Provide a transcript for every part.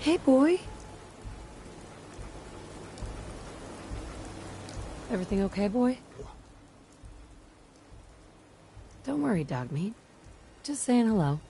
Hey, boy. Everything okay, boy? Don't worry, dog meat. Just saying hello.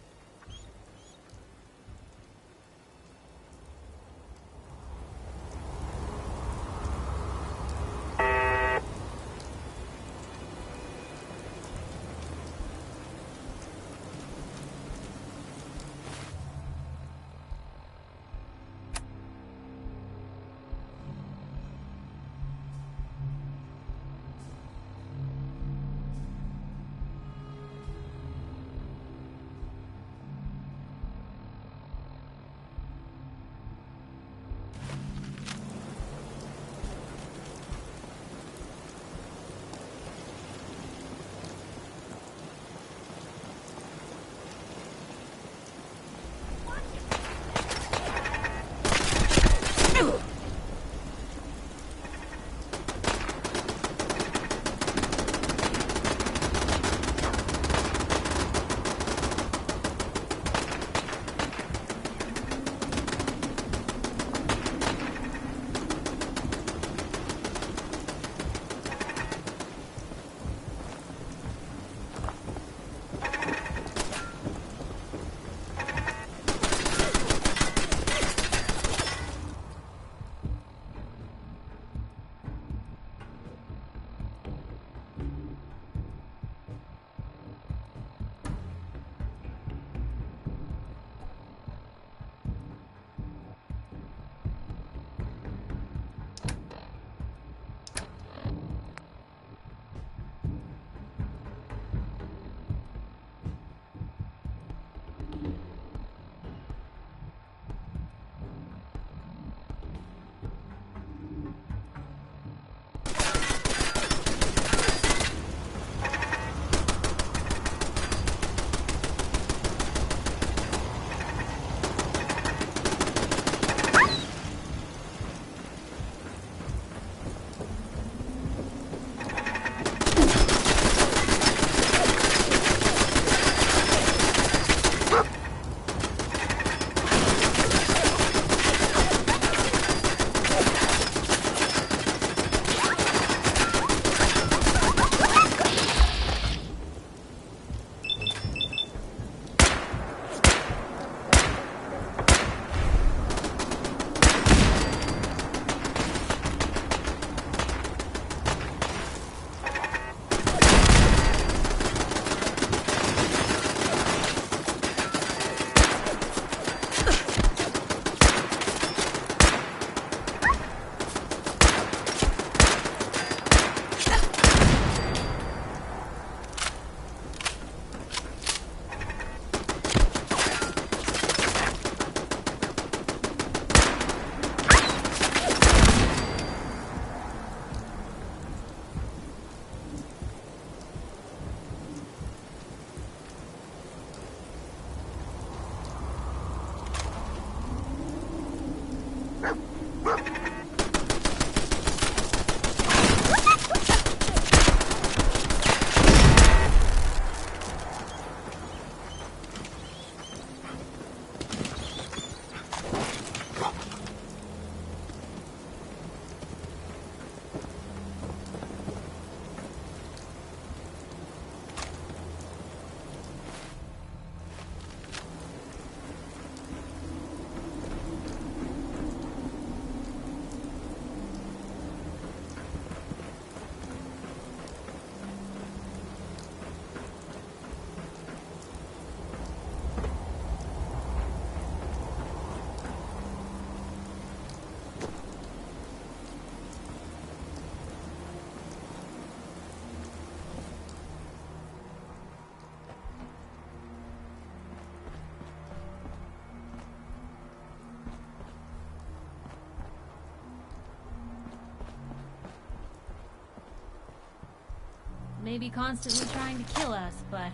Maybe constantly trying to kill us, but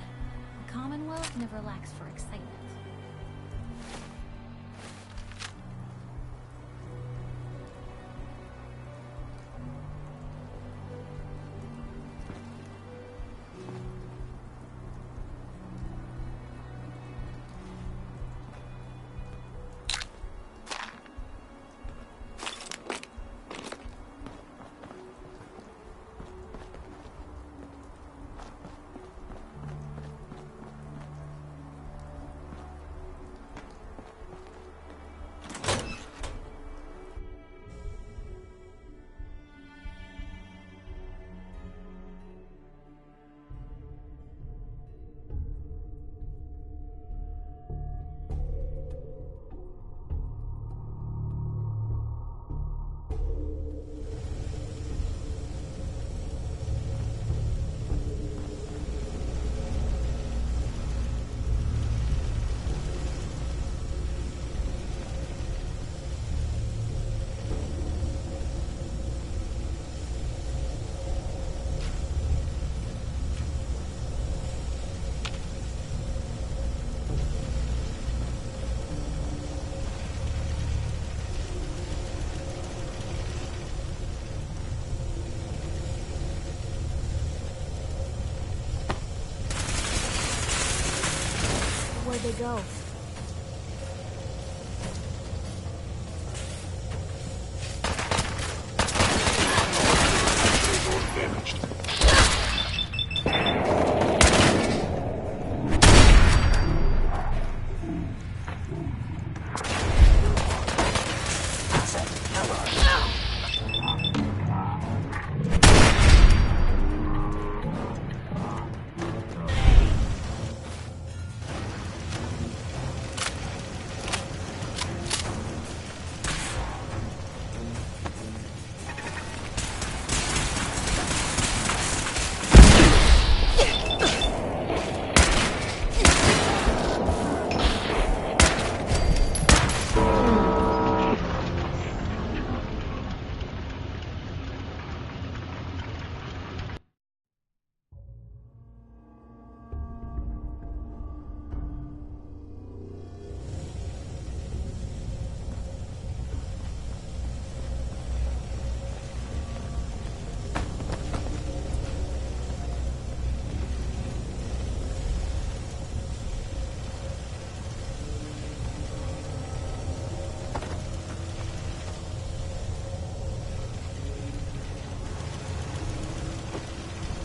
the Commonwealth never lacks for excitement. they go?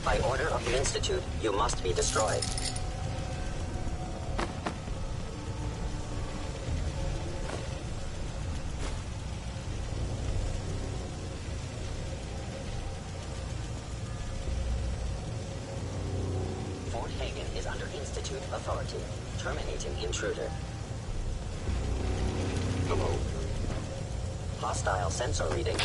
By order of the Institute, you must be destroyed. Fort Hagen is under Institute authority. Terminating intruder. Hello. Hostile sensor reading.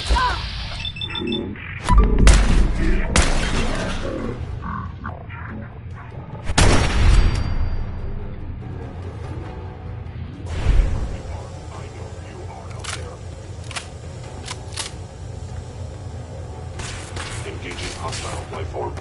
Engaging hostile life form.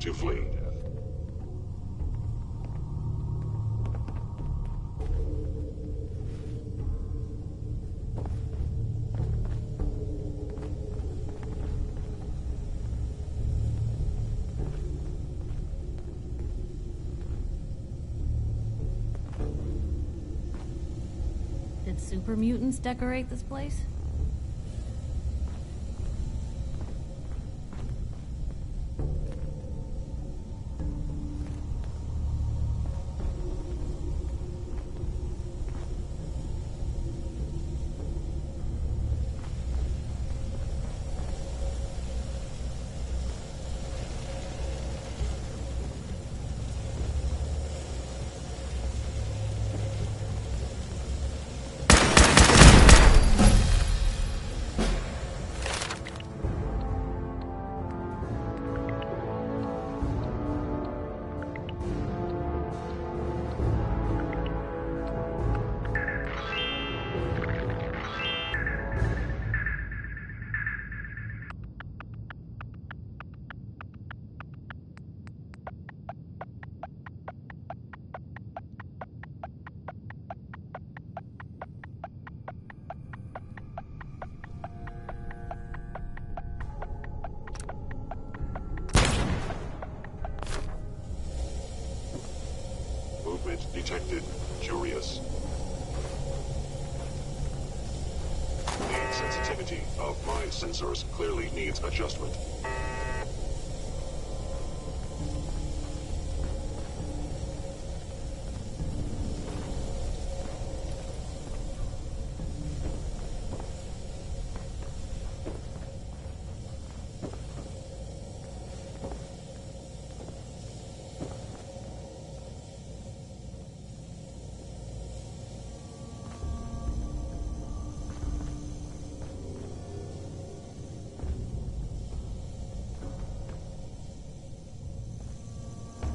To flee. Did super mutants decorate this place? detected. Curious. The sensitivity of my sensors clearly needs adjustment.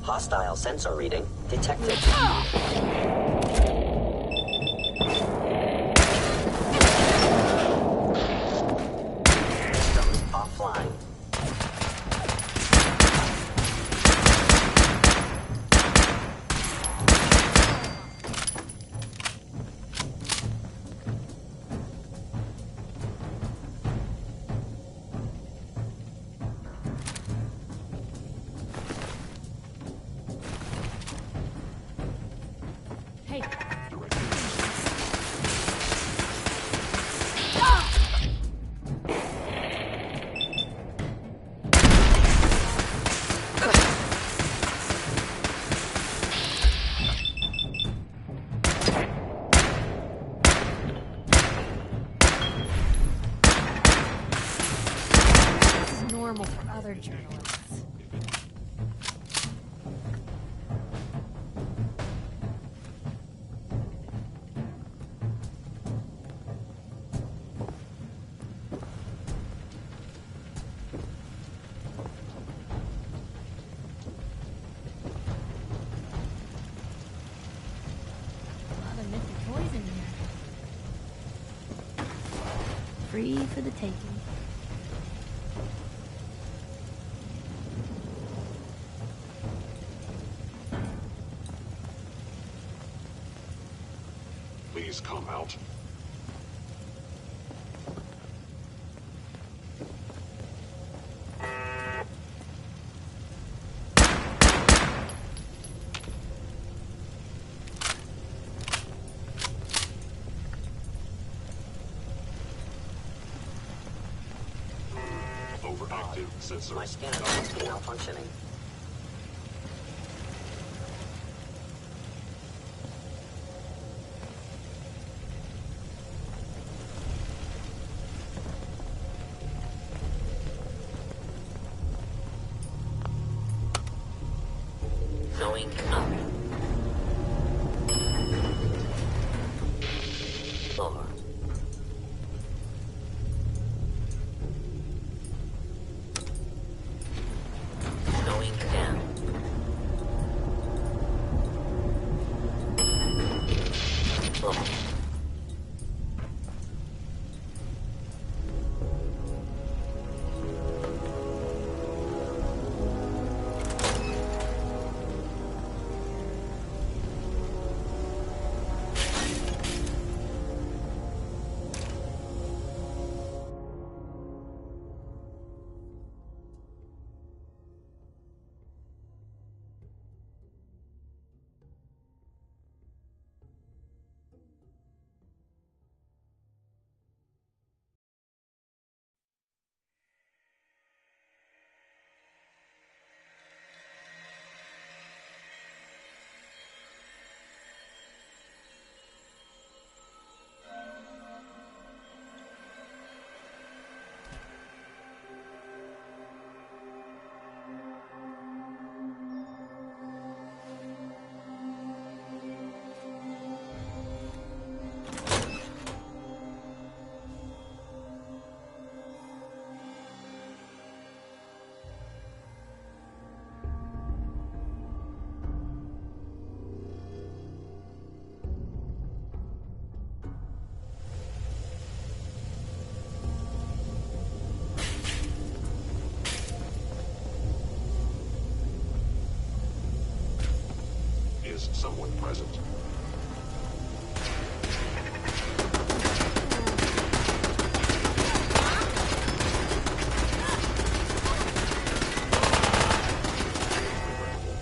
Hostile sensor reading detected. Systems offline. Journalists. Other nifty toys in here. Free for the taking. Please come out. Overactive sensor. My scanner must be malfunctioning. Going up. Lower. Going down. Lower. Is someone present?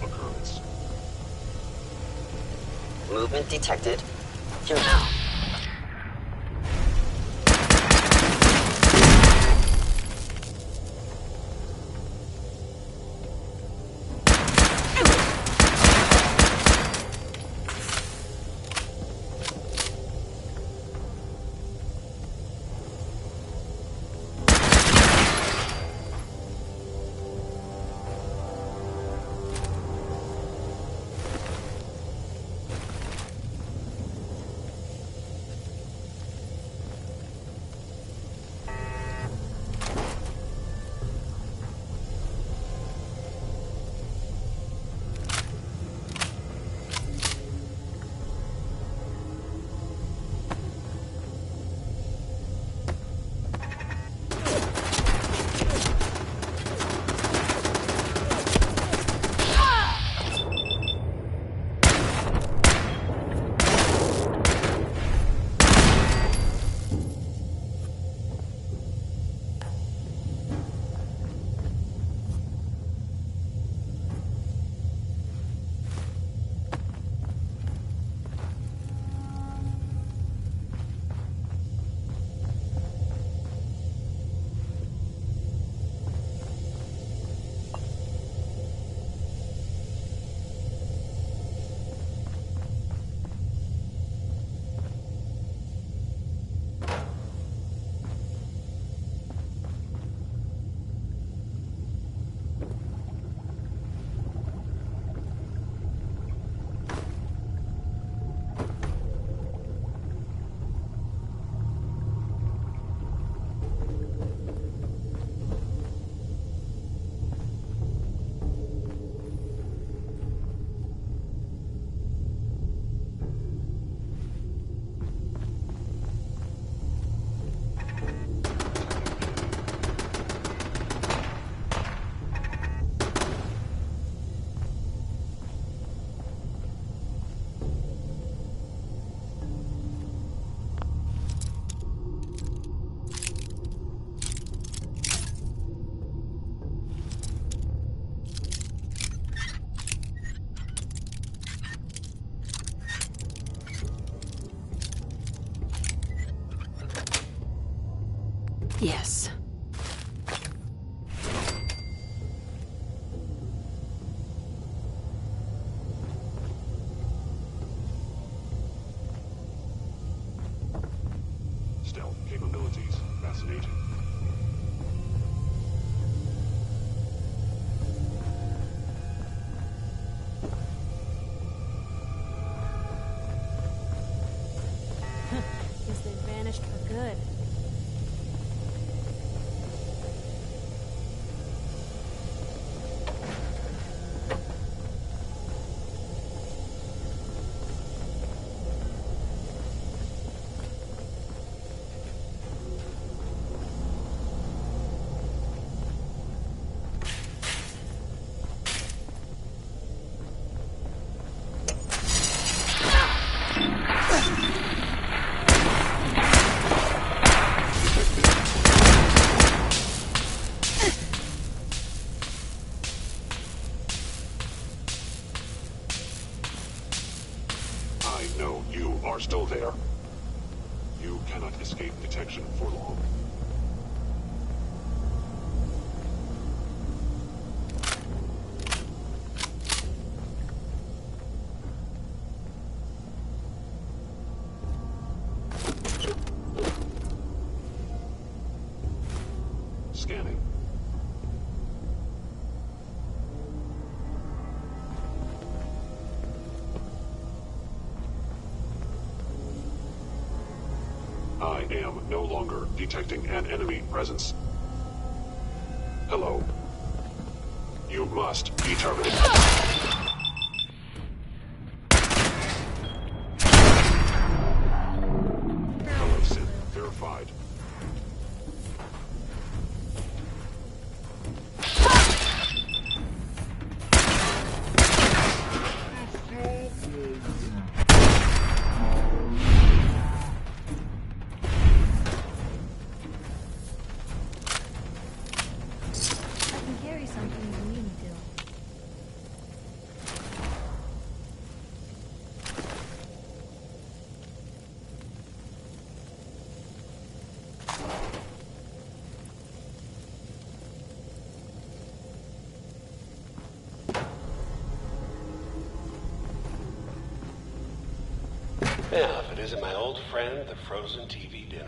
Occurrence. Movement detected. Here now. Yes. Stealth capabilities. Fascinating. Guess they vanished for good. I know you are still there. You cannot escape detection for long. Scanning. I am no longer detecting an enemy presence. Hello. You must be terminated. Hello, Sim. Verified. I can carry something if you need me to. Now, if it isn't my old friend, the frozen TV dinner.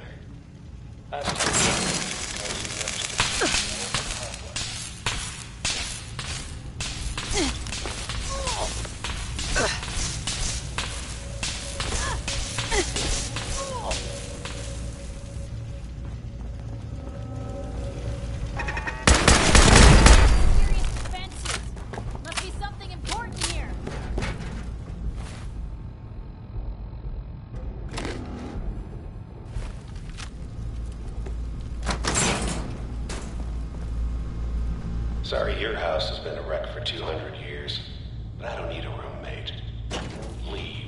Sorry, your house has been a wreck for 200 years, but I don't need a roommate. Leave.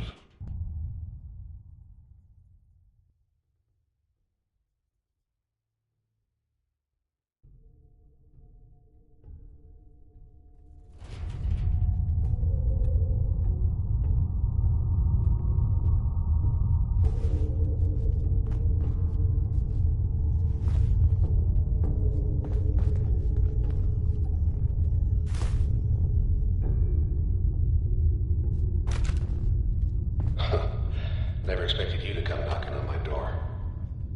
Never expected you to come knocking on my door.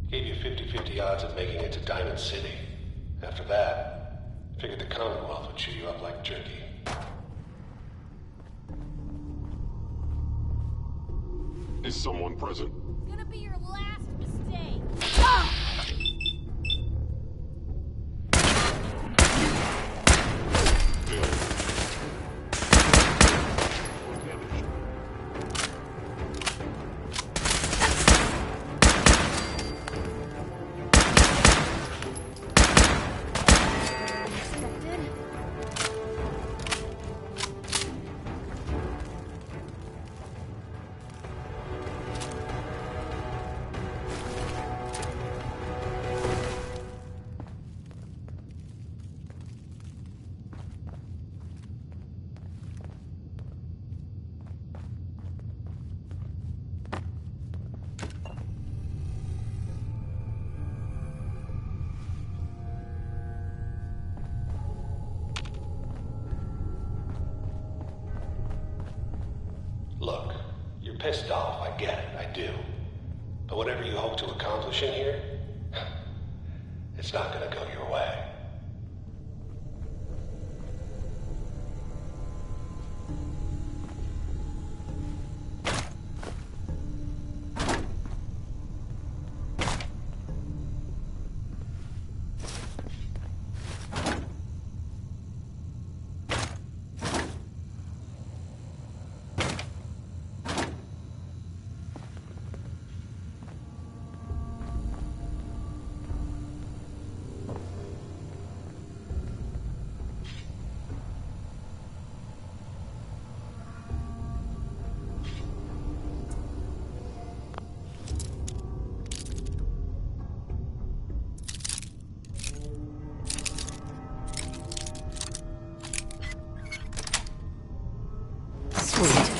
Gave you 50-50 odds of making it to Diamond City. After that, figured the Commonwealth would chew you up like jerky. Is someone present? It's gonna be your last mistake. Look, you're pissed off, I get it, I do. But whatever you hope to accomplish in here, it's not gonna go your way. Sweet.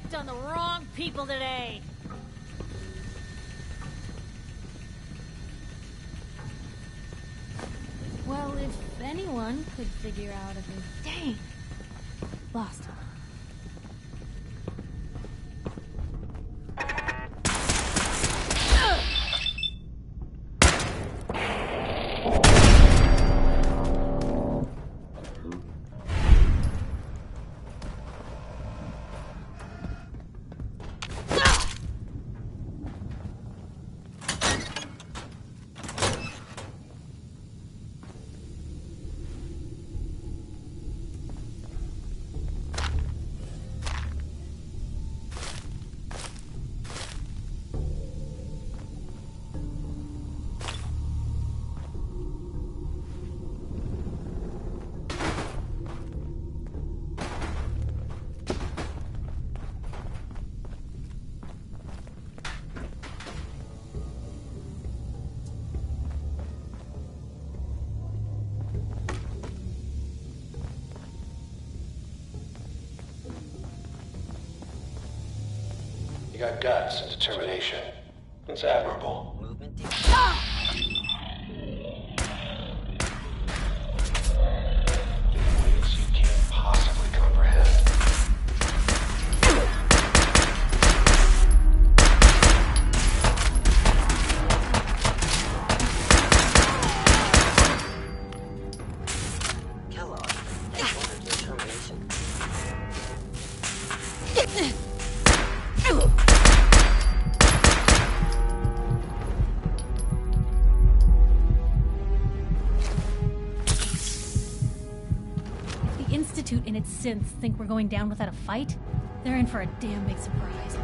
picked on the wrong people today. Well, if anyone could figure out a big... Dang! Lost him. You got guts and determination. It's admirable. Movement In ways you can't possibly comprehend. Kellogg, ordered your termination. The Institute and its synths think we're going down without a fight? They're in for a damn big surprise.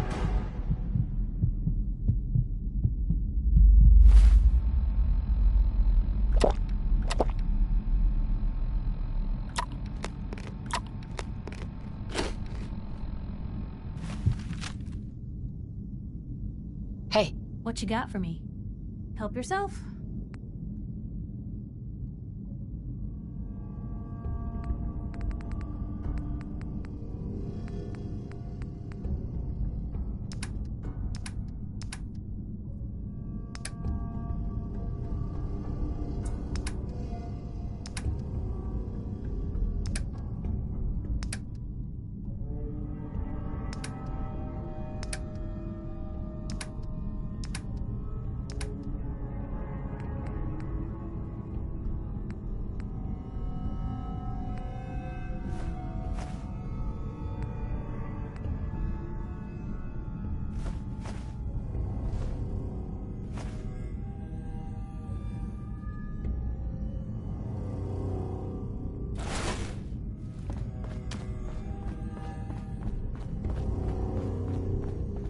Hey, What you got for me? Help yourself?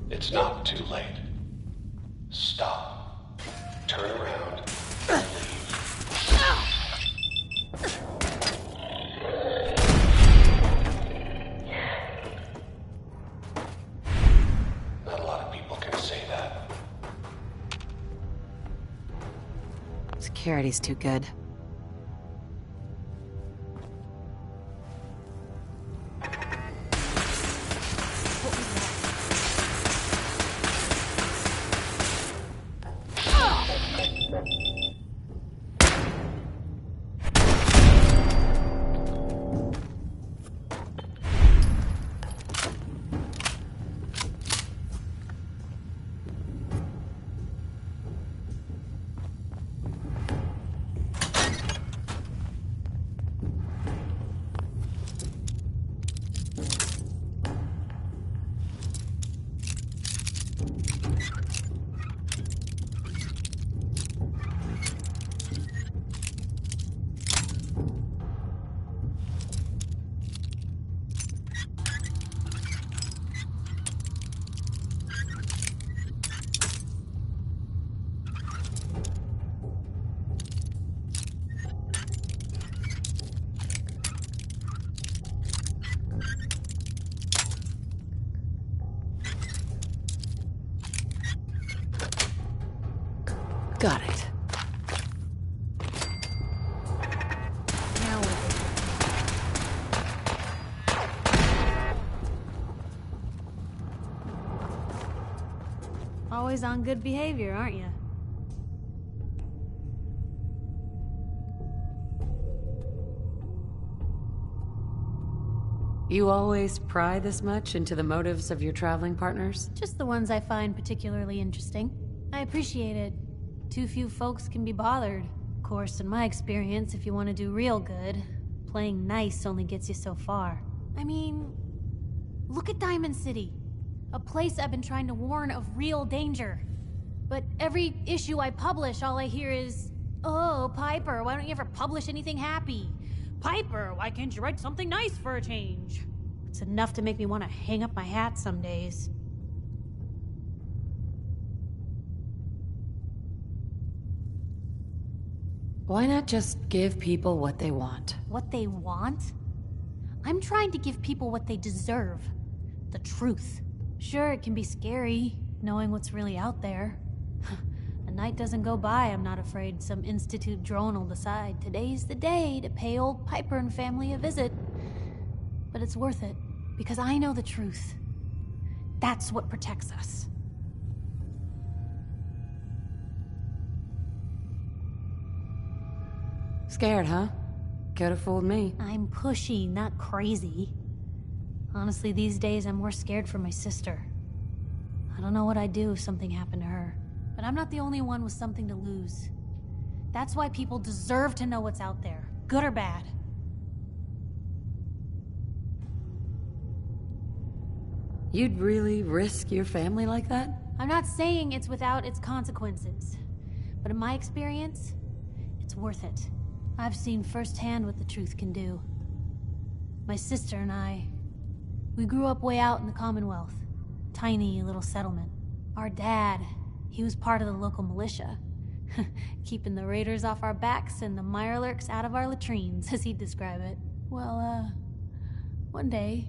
It's not too late. Stop. Turn around. And leave. Not a lot of people can say that. security's too good. Got it. Now what? Always on good behavior, aren't you? You always pry this much into the motives of your traveling partners? Just the ones I find particularly interesting. I appreciate it. Too few folks can be bothered. Of course, in my experience, if you want to do real good, playing nice only gets you so far. I mean, look at Diamond City. A place I've been trying to warn of real danger. But every issue I publish, all I hear is, "Oh, Piper, why don't you ever publish anything happy? Piper, why can't you write something nice for a change?" It's enough to make me want to hang up my hat some days. Why not just give people what they want? What they want? I'm trying to give people what they deserve. The truth. Sure, it can be scary, knowing what's really out there. A night doesn't go by, I'm not afraid some Institute drone will decide today's the day to pay old Piper and family a visit. But it's worth it, because I know the truth. That's what protects us. Scared, huh? Could've fooled me. I'm pushy, not crazy. Honestly, these days I'm more scared for my sister. I don't know what I'd do if something happened to her. But I'm not the only one with something to lose. That's why people deserve to know what's out there, good or bad. You'd really risk your family like that? I'm not saying it's without its consequences. But in my experience, it's worth it. I've seen firsthand what the truth can do. My sister and I, we grew up way out in the Commonwealth. Tiny little settlement. Our dad, he was part of the local militia. Keeping the raiders off our backs and the mirelurks out of our latrines, as he'd describe it. Well, one day,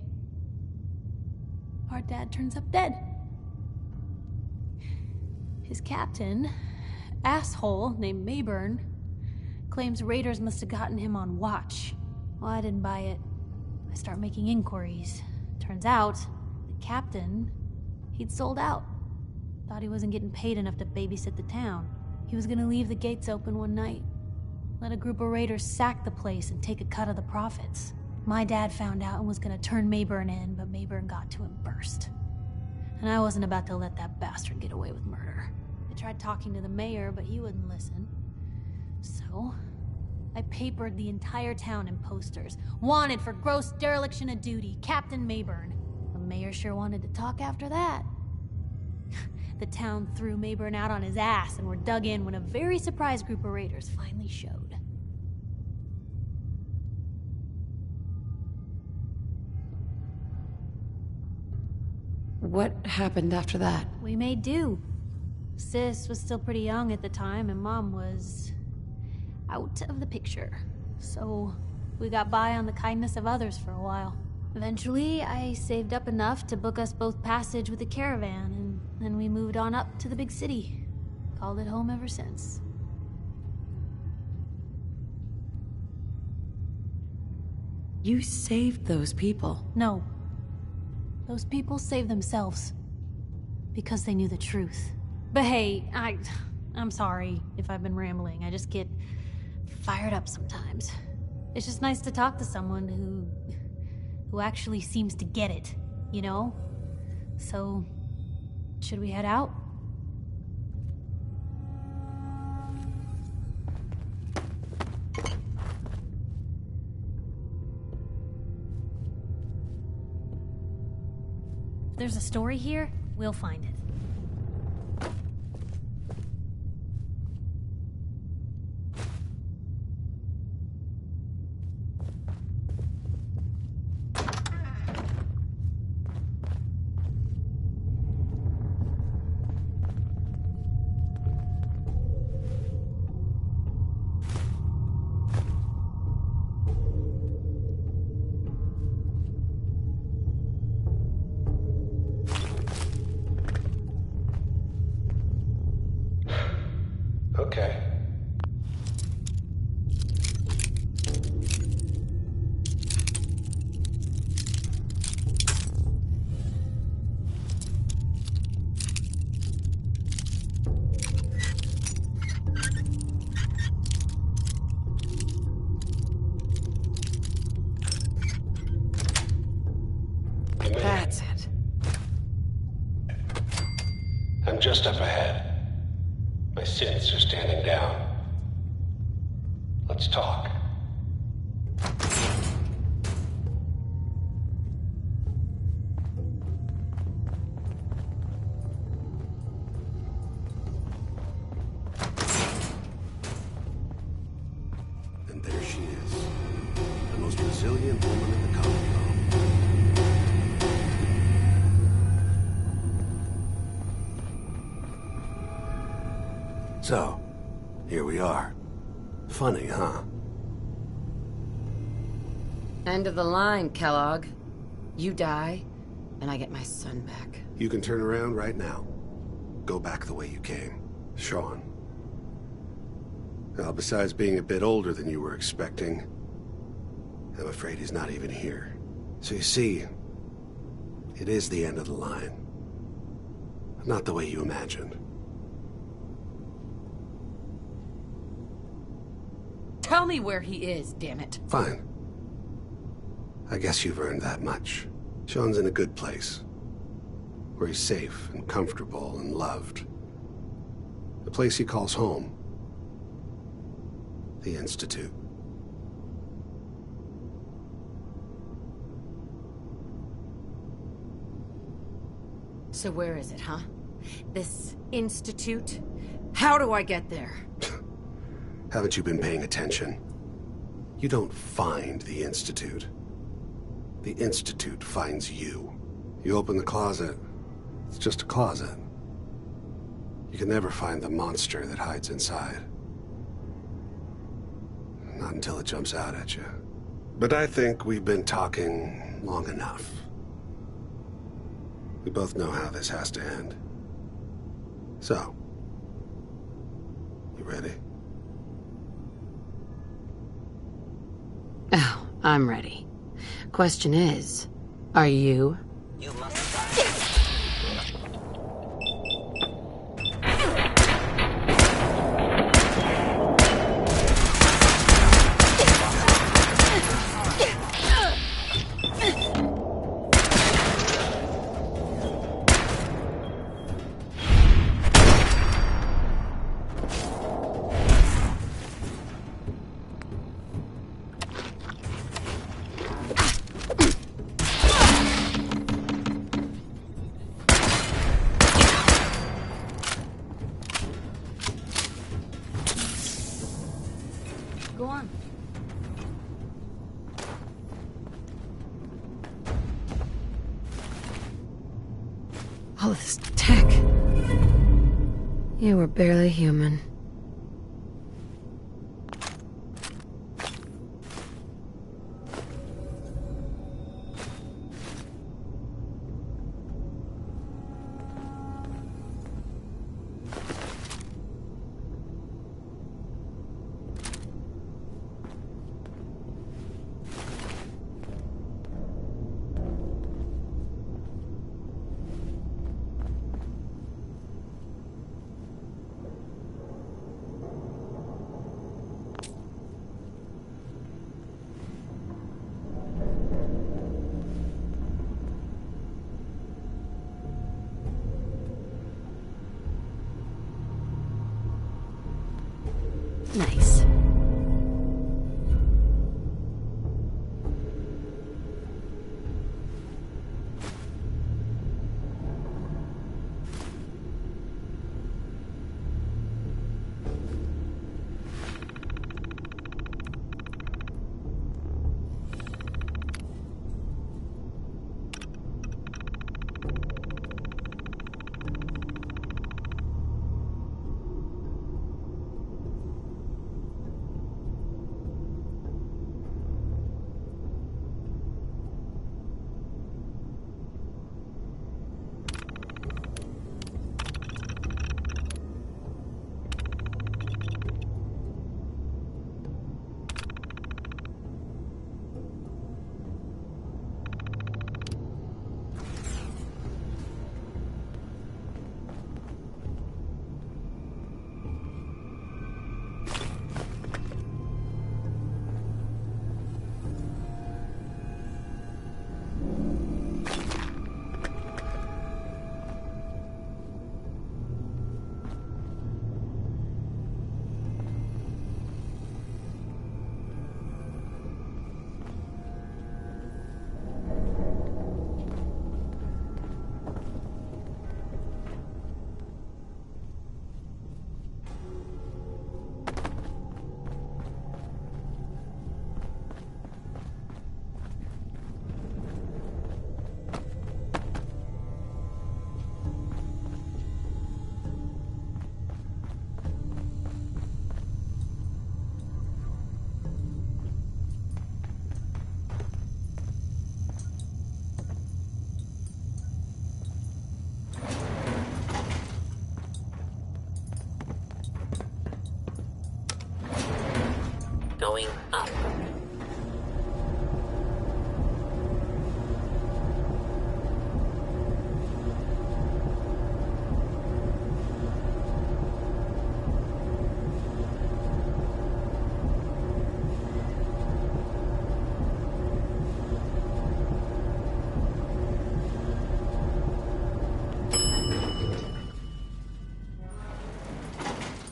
our dad turns up dead. His captain, asshole named Mayburn, claims raiders must have gotten him on watch. Well, I didn't buy it. I start making inquiries. Turns out, the captain, he'd sold out. Thought he wasn't getting paid enough to babysit the town. He was gonna leave the gates open one night. Let a group of raiders sack the place and take a cut of the profits. My dad found out and was gonna turn Mayburn in, but Mayburn got to him first. And I wasn't about to let that bastard get away with murder. I tried talking to the mayor, but he wouldn't listen. So, I papered the entire town in posters. Wanted for gross dereliction of duty, Captain Mayburn. The mayor sure wanted to talk after that. The town threw Mayburn out on his ass and were dug in when a very surprised group of raiders finally showed. What happened after that? We made do. Sis was still pretty young at the time, and Mom was out of the picture. So we got by on the kindness of others for a while. Eventually, I saved up enough to book us both passage with a caravan, and then we moved on up to the big city. Called it home ever since. You saved those people. No. Those people saved themselves. Because they knew the truth. But hey, I'm sorry if I've been rambling. I just get fired up sometimes. It's just nice to talk to someone who actually seems to get it, you know? So, should we head out? If there's a story here, we'll find it. Okay. just up ahead. My synths are standing down. Let's talk. And there she is. The most resilient woman in the compound. So, here we are. Funny, huh? End of the line, Kellogg. You die, and I get my son back. You can turn around right now. Go back the way you came. Sean. Well, besides being a bit older than you were expecting, I'm afraid he's not even here. So you see, it is the end of the line. Not the way you imagined. Tell me where he is, damn it. Fine. I guess you've earned that much. Sean's in a good place. Where he's safe and comfortable and loved. A place he calls home. The Institute. So where is it, huh? This institute? How do I get there? Haven't you been paying attention? You don't find the Institute. The Institute finds you. You open the closet, it's just a closet. You can never find the monster that hides inside. Not until it jumps out at you. But I think we've been talking long enough. We both know how this has to end. So, you ready? Oh, I'm ready. Question is, are you? You must Go on. All of this tech. You were barely human. Nice.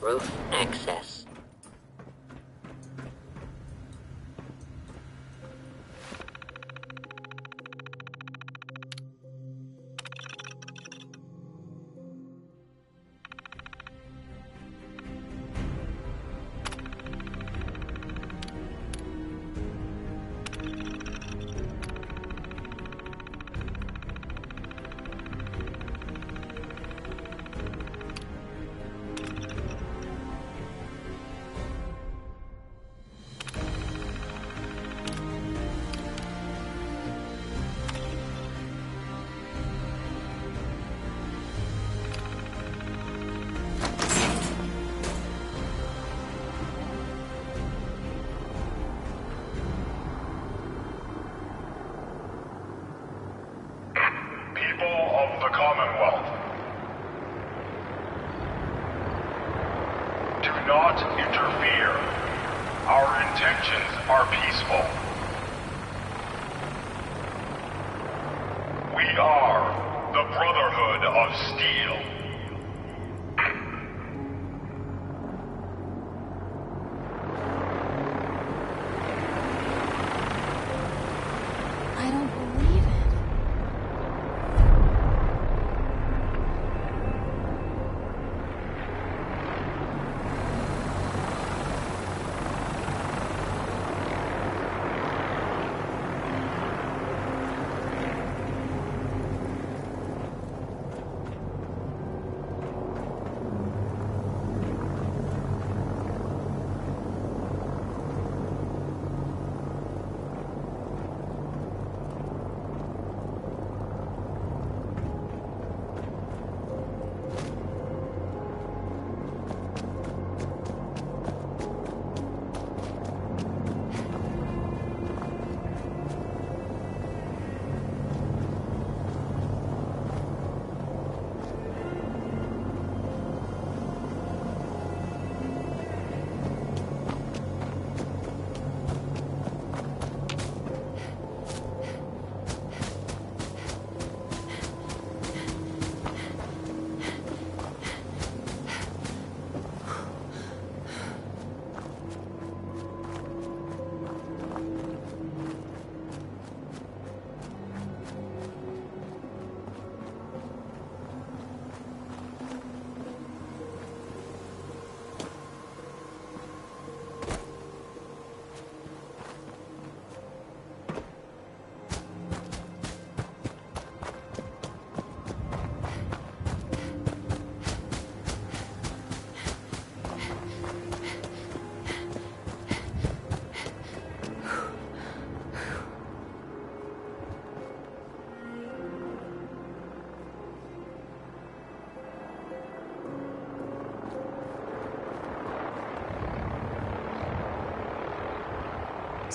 Roof access.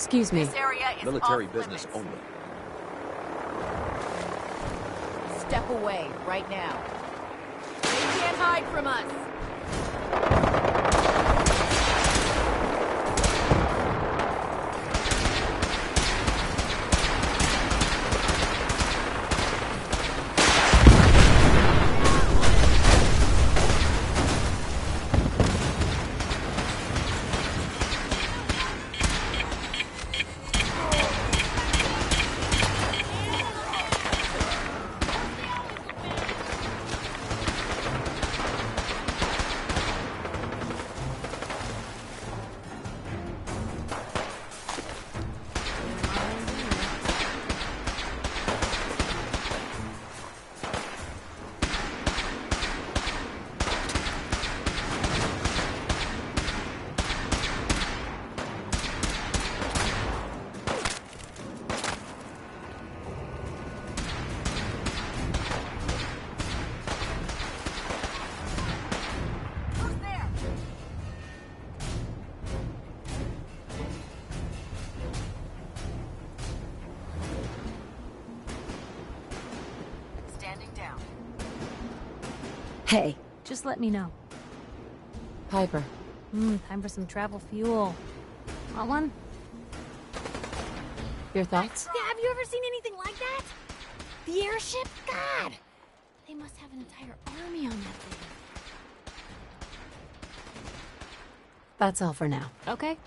Excuse me. This area is Military off business limits. only. Step away right now. They can't hide from us. Hey. Just let me know. Piper. Time for some travel fuel. Want one? Your thoughts? Yeah, have you ever seen anything like that? The airship? God! They must have an entire army on that thing. That's all for now. Okay.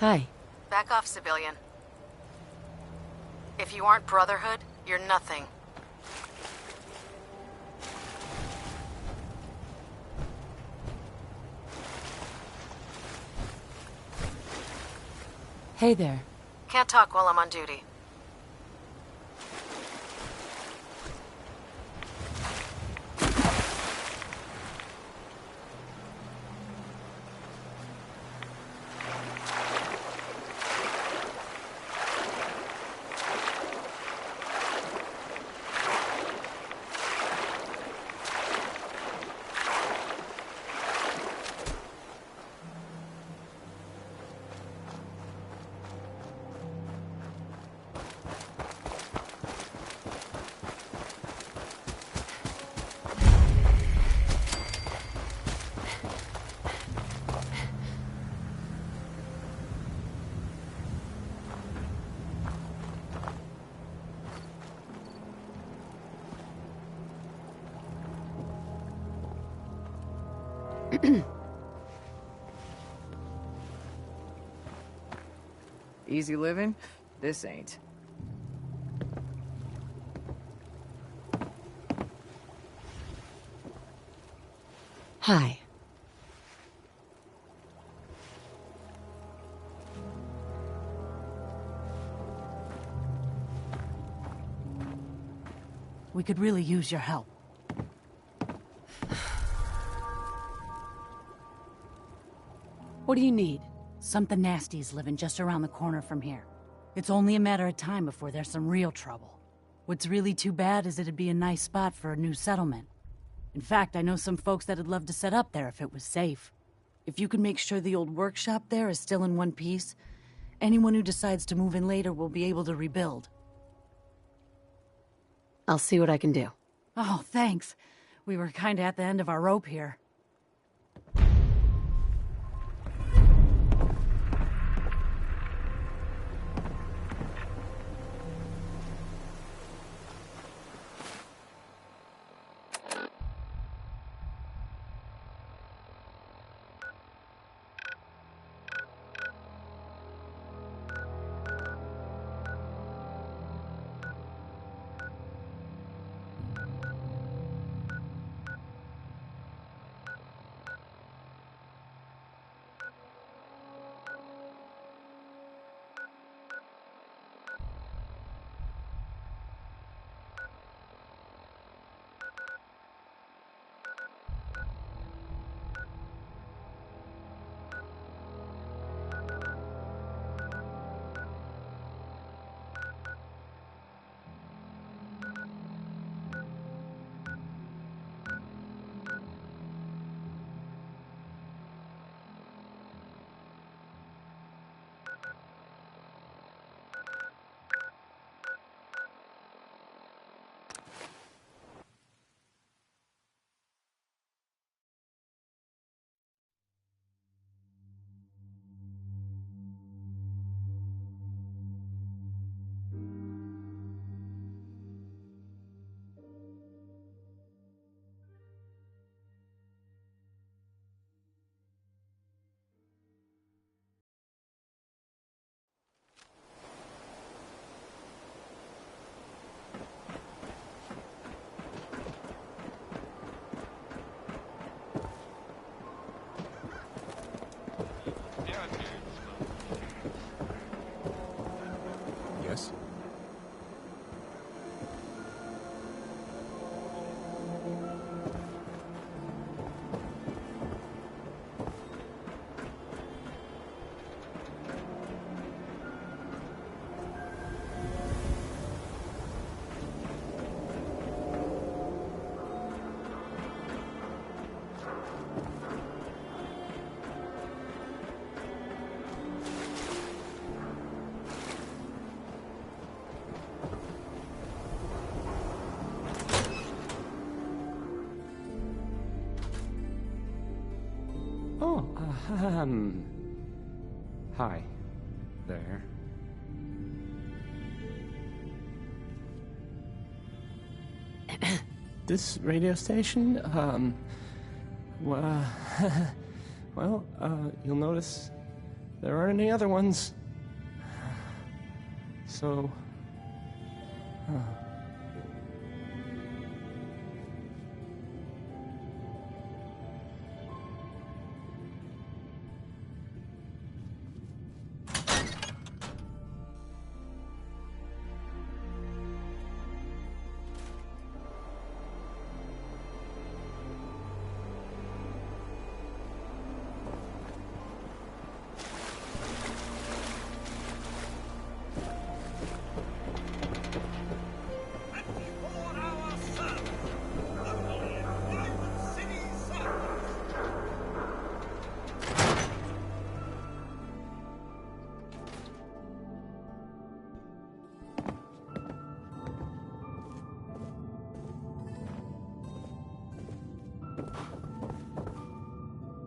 Hi. Back off, civilian. If you aren't Brotherhood, you're nothing. Hey there. Can't talk while I'm on duty. Easy living? This ain't. Hi. We could really use your help. What do you need? Something nasty is living just around the corner from here. It's only a matter of time before there's some real trouble. What's really too bad is it'd be a nice spot for a new settlement. In fact, I know some folks that'd love to set up there if it was safe. If you could make sure the old workshop there is still in one piece, anyone who decides to move in later will be able to rebuild. I'll see what I can do. Oh, thanks. We were kinda at the end of our rope here. Oh, hi there. This radio station, well, you'll notice there aren't any other ones. So,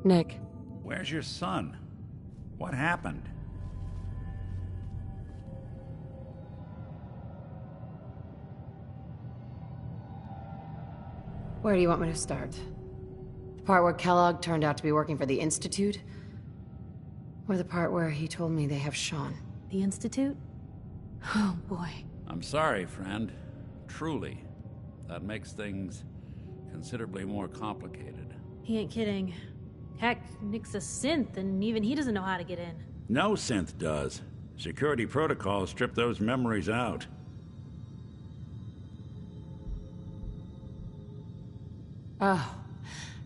Nick. Where's your son? What happened? Where do you want me to start? The part where Kellogg turned out to be working for the Institute? Or the part where he told me they have Sean? The Institute? Oh, boy. I'm sorry, friend. Truly. That makes things considerably more complicated. He ain't kidding. Heck, Nick's a synth, and even he doesn't know how to get in. No synth does. Security protocols strip those memories out. Oh,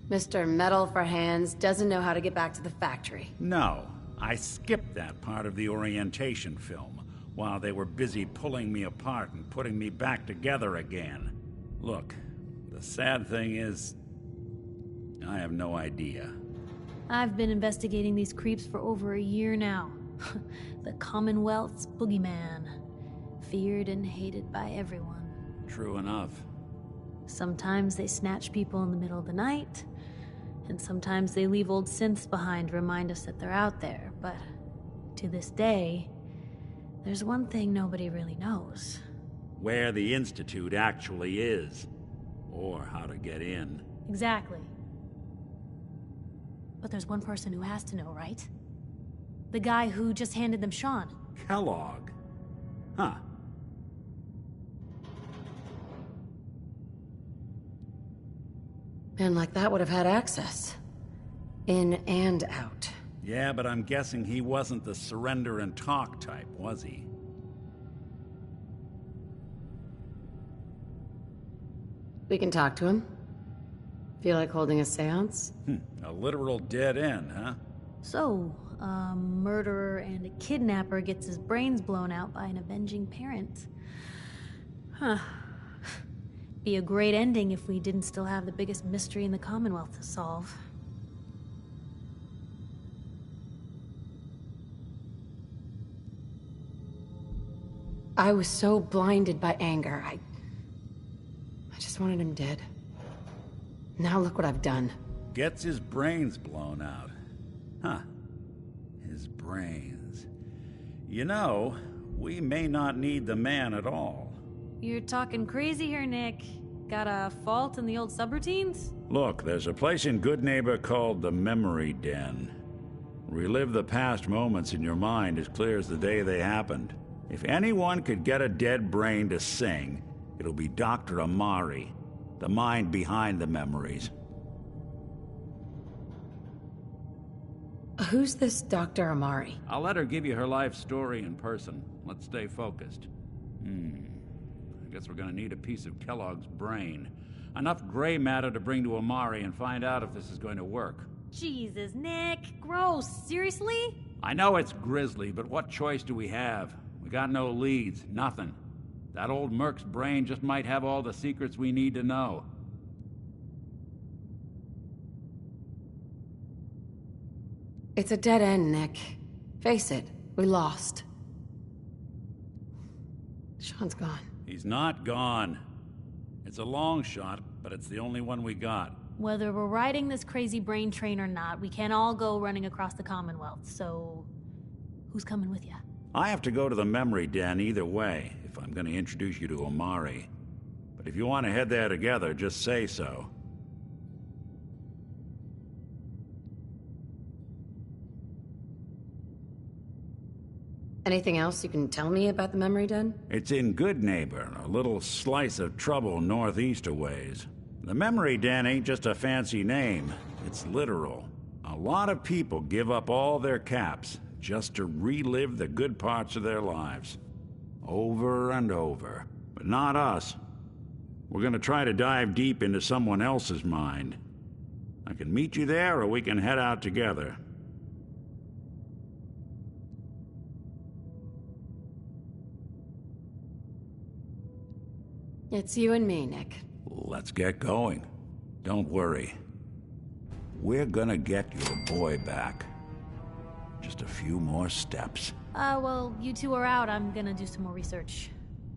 Mr. Metal for Hands doesn't know how to get back to the factory. No, I skipped that part of the orientation film while they were busy pulling me apart and putting me back together again. Look, the sad thing is, I have no idea. I've been investigating these creeps for over a year now. The Commonwealth's boogeyman. Feared and hated by everyone. True enough. Sometimes they snatch people in the middle of the night, and sometimes they leave old synths behind to remind us that they're out there. But to this day, there's one thing nobody really knows. Where the Institute actually is. Or how to get in. Exactly. But there's one person who has to know, right? The guy who just handed them Sean. Kellogg? Huh. Man like that would have had access. In and out. Yeah, but I'm guessing he wasn't the surrender and talk type, was he? We can talk to him. Feel like holding a seance? A literal dead end, huh? So, a murderer and a kidnapper gets his brains blown out by an avenging parent. Huh. Be a great ending if we didn't still have the biggest mystery in the Commonwealth to solve. I was so blinded by anger, I just wanted him dead. Now look what I've done. Gets his brains blown out. Huh. His brains. You know, we may not need the man at all. You're talking crazy here, Nick. Got a fault in the old subroutines? Look, there's a place in Good Neighbor called the Memory Den. Relive the past moments in your mind as clear as the day they happened. If anyone could get a dead brain to sing, it'll be Dr. Amari, the mind behind the memories. Who's this Dr. Amari? I'll let her give you her life story in person. Let's stay focused. I guess we're gonna need a piece of Kellogg's brain. Enough gray matter to bring to Amari and find out if this is going to work. Jesus, Nick. Gross. Seriously? I know it's grisly, but what choice do we have? We got no leads, nothing. That old Merc's brain just might have all the secrets we need to know. It's a dead end, Nick. Face it, we lost. Sean's gone. He's not gone. It's a long shot, but it's the only one we got. Whether we're riding this crazy brain train or not, we can't all go running across the Commonwealth, so who's coming with you? I have to go to the memory den either way, if I'm going to introduce you to Omari. But if you want to head there together, just say so. Anything else you can tell me about the memory den? It's in Good Neighbor, a little slice of trouble northeast a ways. The memory den ain't just a fancy name, it's literal. A lot of people give up all their caps just to relive the good parts of their lives. Over and over. But not us. We're gonna try to dive deep into someone else's mind. I can meet you there, or we can head out together. It's you and me, Nick. Let's get going. Don't worry. We're gonna get your boy back. Just a few more steps. Well, you two are out. I'm gonna do some more research.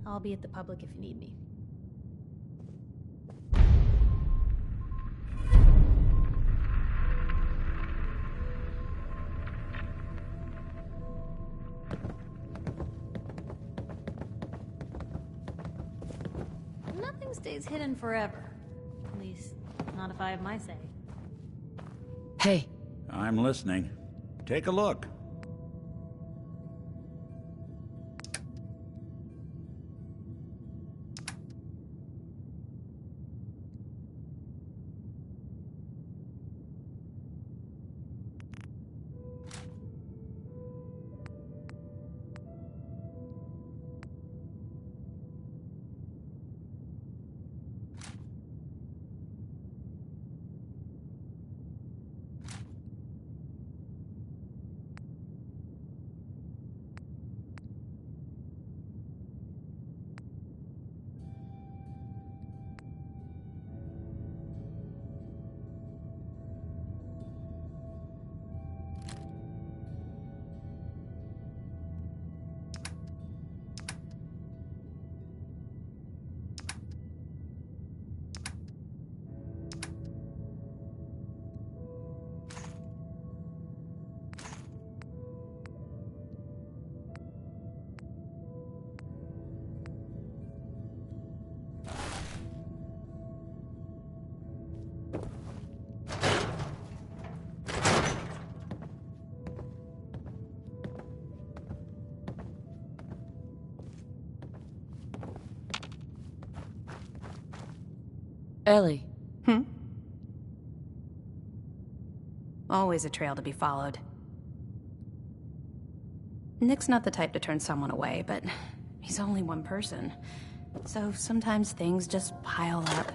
I'll be at the public if you need me. Nothing stays hidden forever. At least, not if I have my say. Hey. I'm listening. Take a look. Ellie. Always a trail to be followed. Nick's not the type to turn someone away, but he's only one person. So sometimes things just pile up.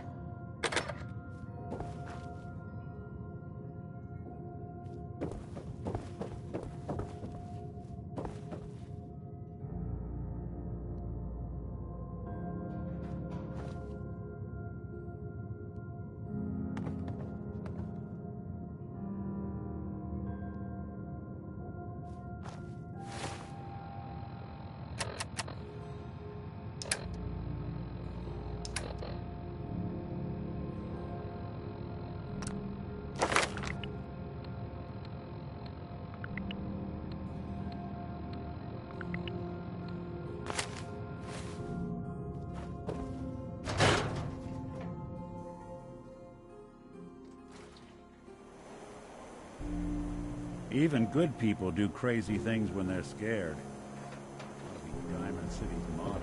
Even good people do crazy things when they're scared. That'll be Diamond City's motto.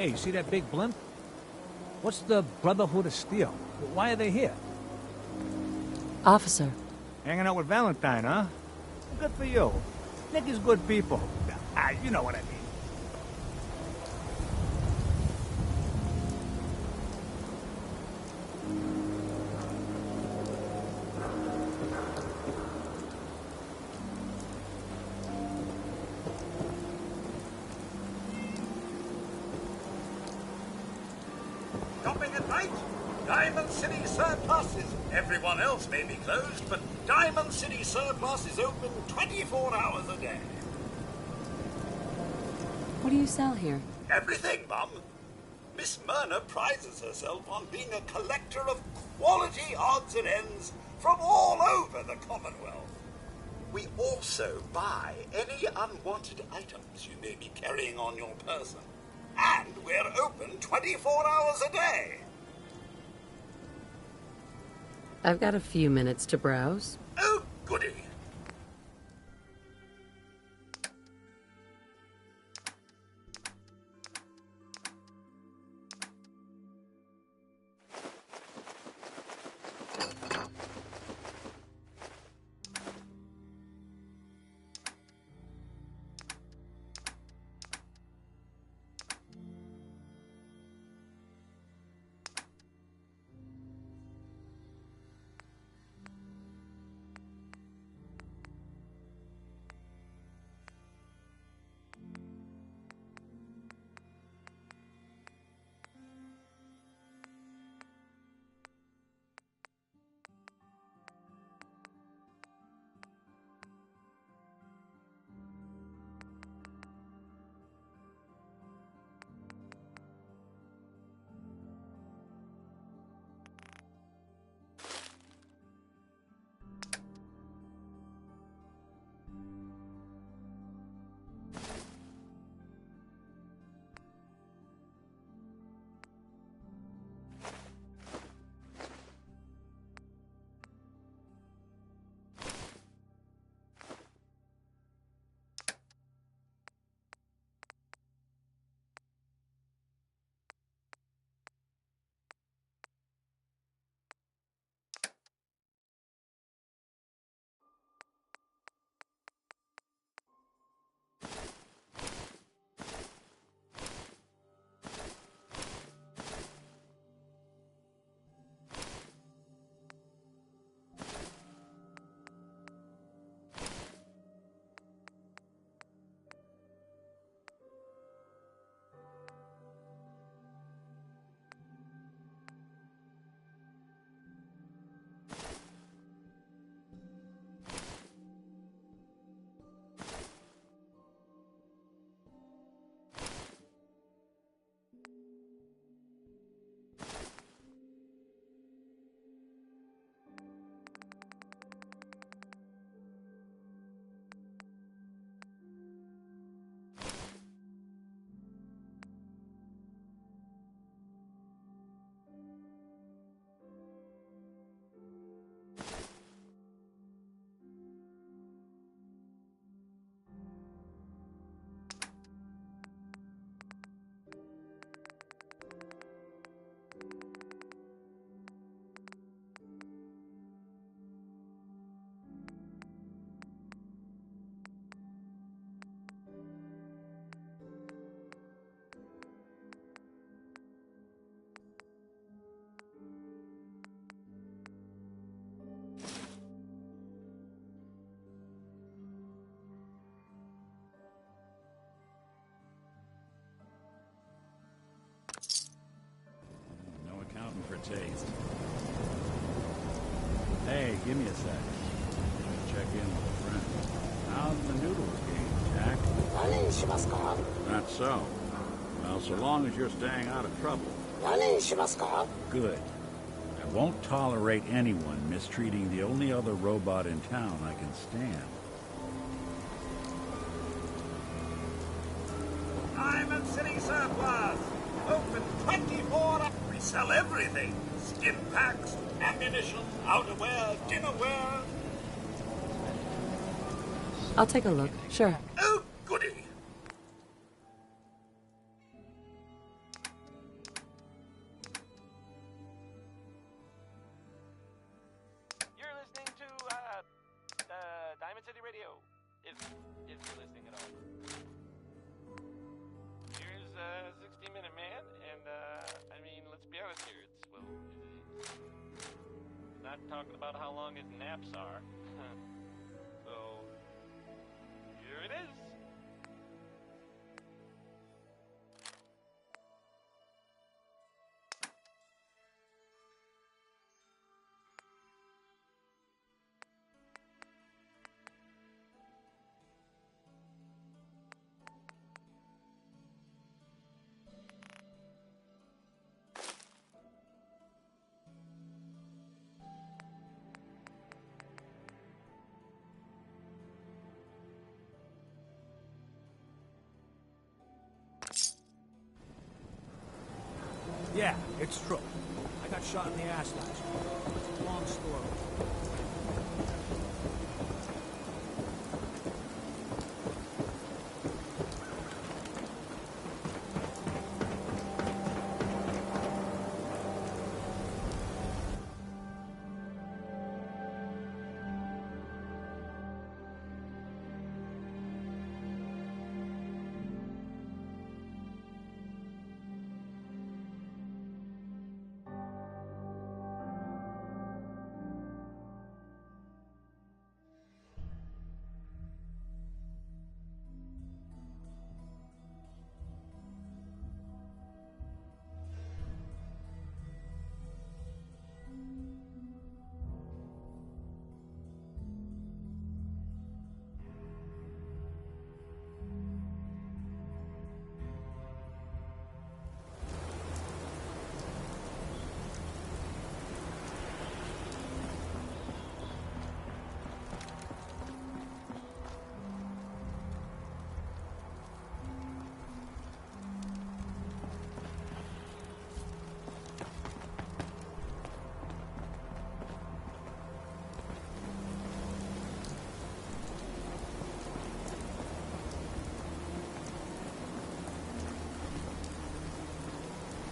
Hey, you see that big blimp? What's the Brotherhood of Steel? Why are they here? Officer. Hanging out with Valentine, huh? Good for you. Nick is good people. You know what I mean. Shopping at night? Diamond City Surplus is... Everyone else may be closed, but Diamond City Surplus is open 24 hours a day. What do you sell here? Everything, Mum. Miss Myrna prizes herself on being a collector of quality odds and ends from all over the Commonwealth. We also buy any unwanted items you may be carrying on your person. And we're open 24 hours a day. I've got a few minutes to browse. Oh, goody. Taste. Hey, give me a sec. Gotta check in with a friend. How's the noodles game, Jack? Not so. Well, so long as you're staying out of trouble. Good. I won't tolerate anyone mistreating the only other robot in town I can stand. Diamond City Surplus. Open 24 hours. We sell everything. Stim packs, ammunition, outerwear, dinnerware. I'll take a look. Sure. Oh, goody. Diamond City Radio, if you're listening at all. Here's 60-Minute Man, and I mean, let's be honest here. It's not talking about how long his naps are. So here it is. Yeah, it's true. I got shot in the ass last week. It's a long story.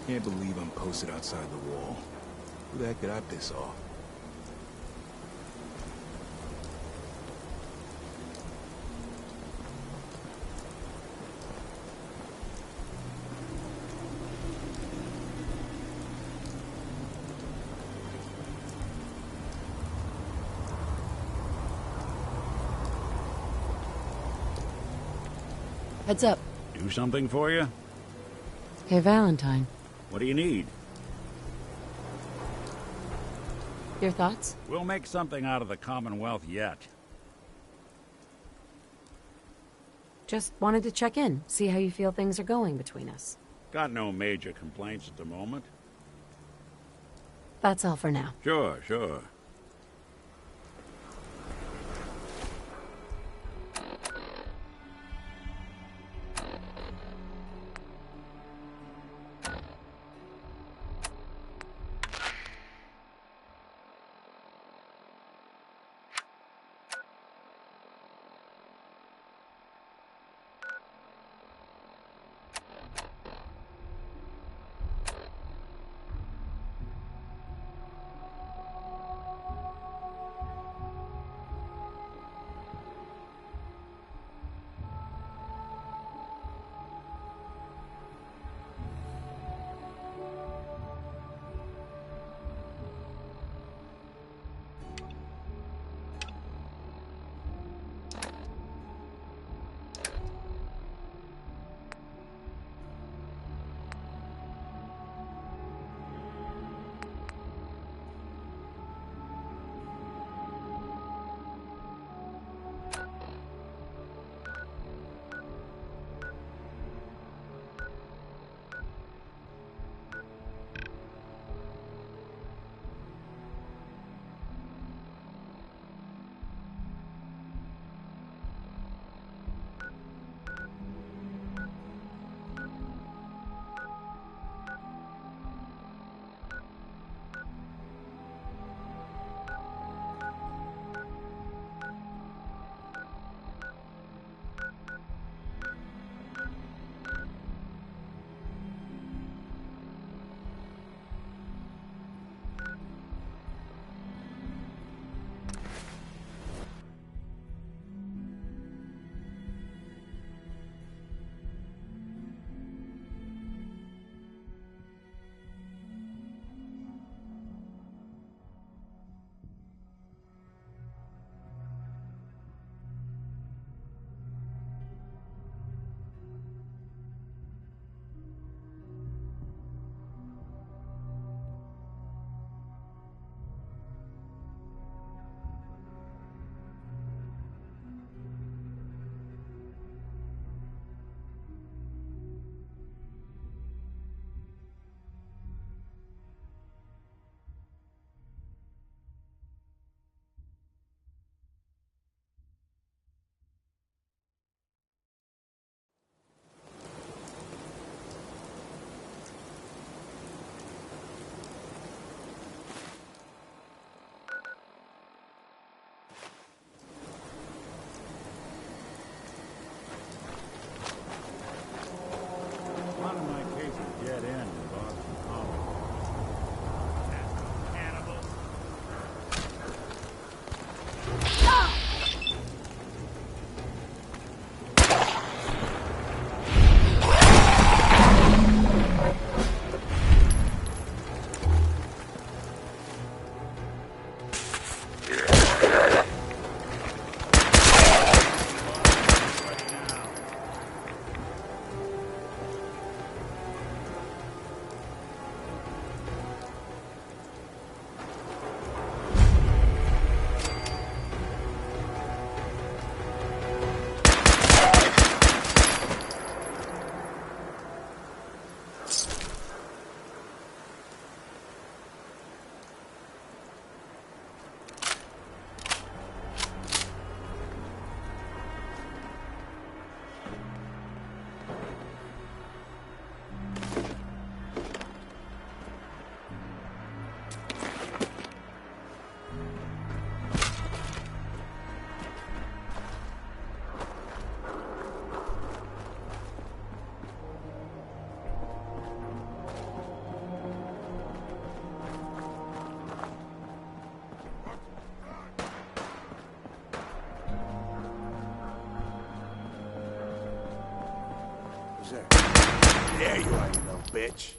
Can't believe I'm posted outside the wall. Who the heck did I piss off? Heads up. Do something for you? Hey, Valentine. What do you need? Your thoughts? We'll make something out of the Commonwealth yet. Just wanted to check in, see how you feel things are going between us. Got no major complaints at the moment. That's all for now. Sure, sure. sir. There you are, you little bitch.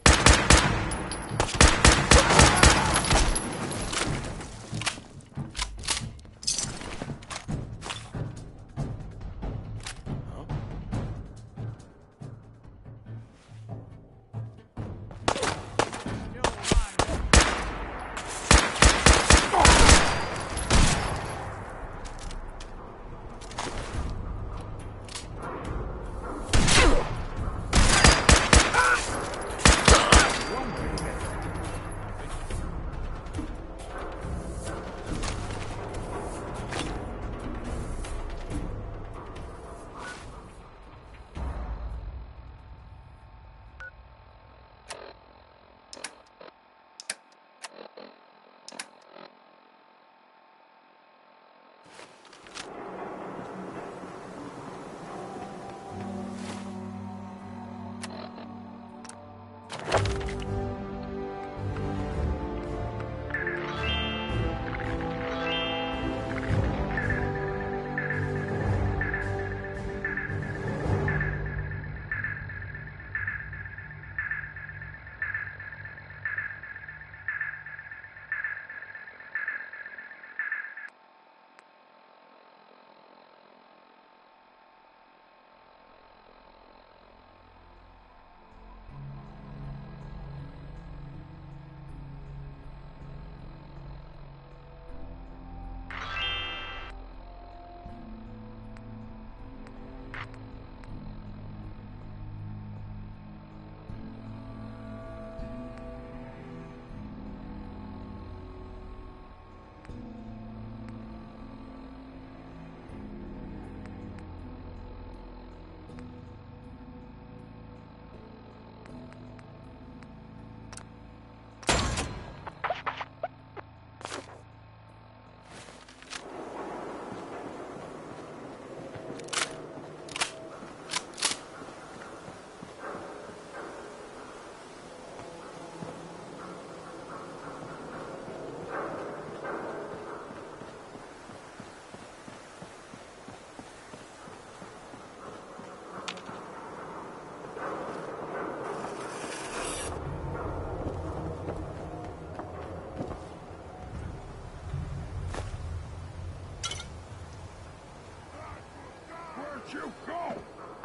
You go!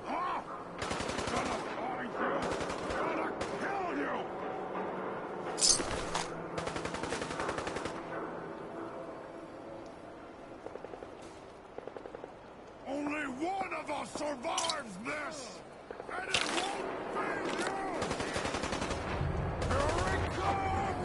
Huh? Gonna find you! Gonna kill you! Only one of us survives this! And it won't be you! Here it comes!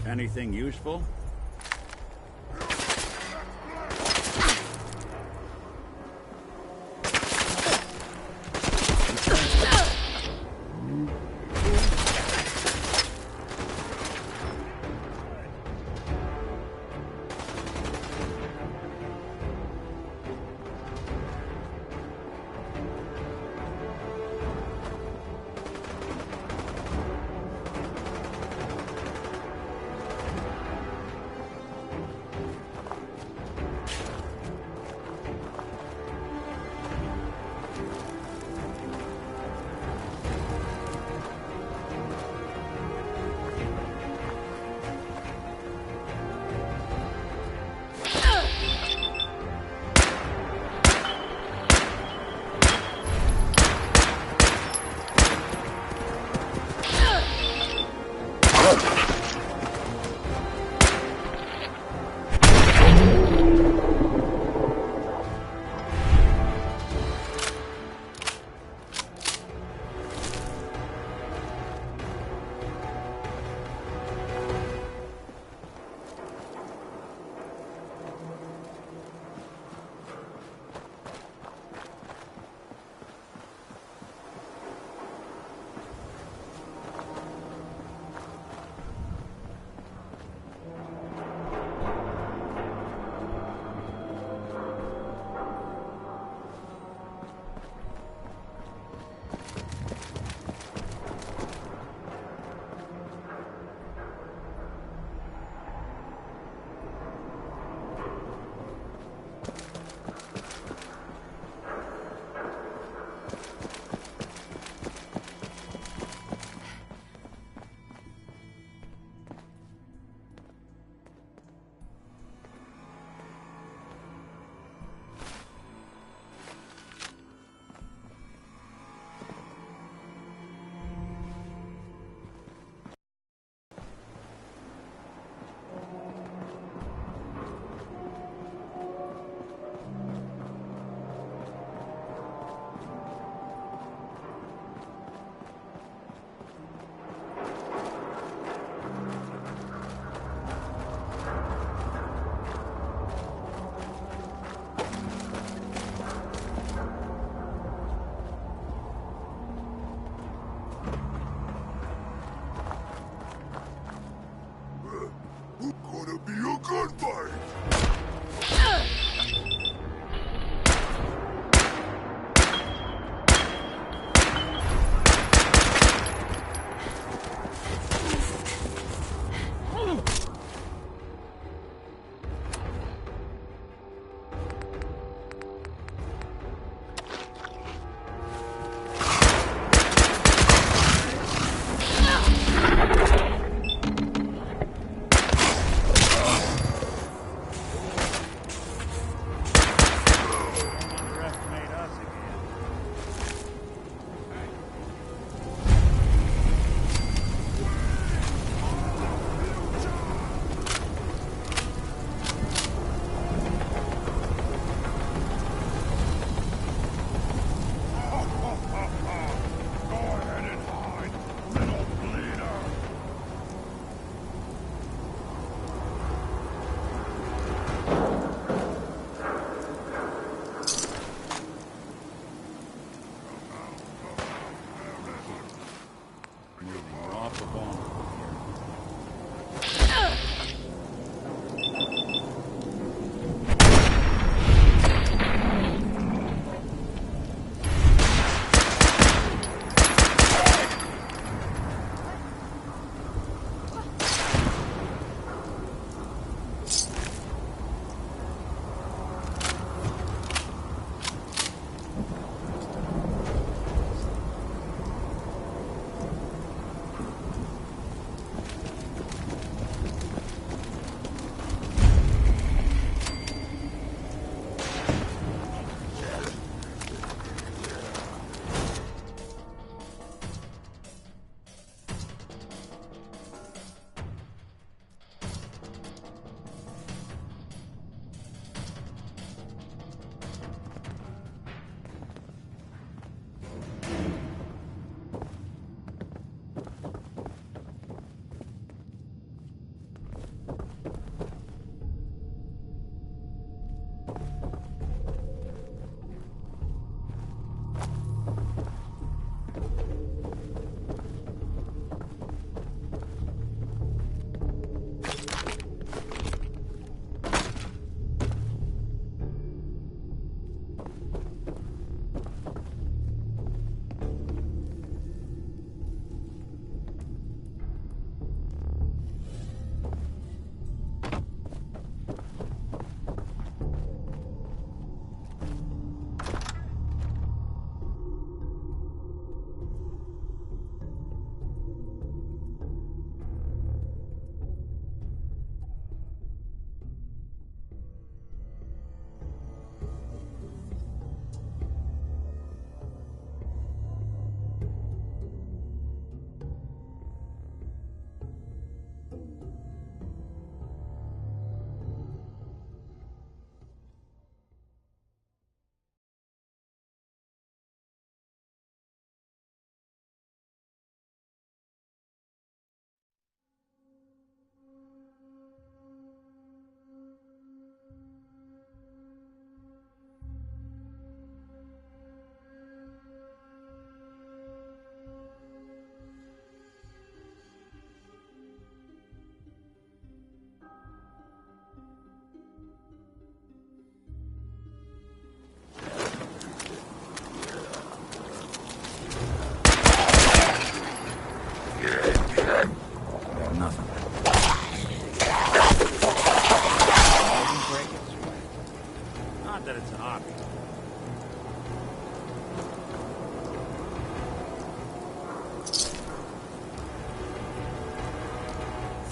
Anything useful?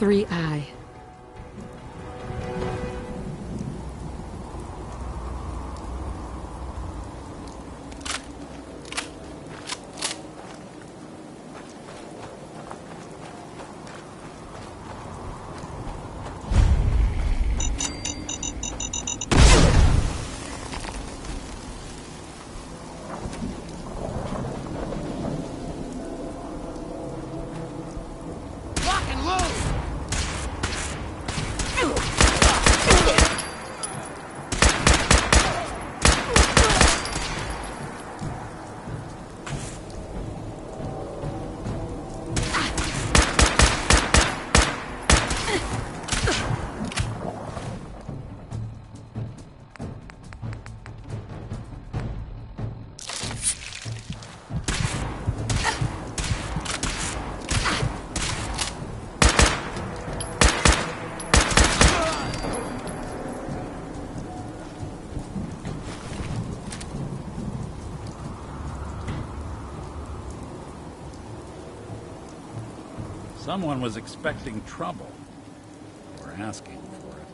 3I. Someone was expecting trouble, or asking for it.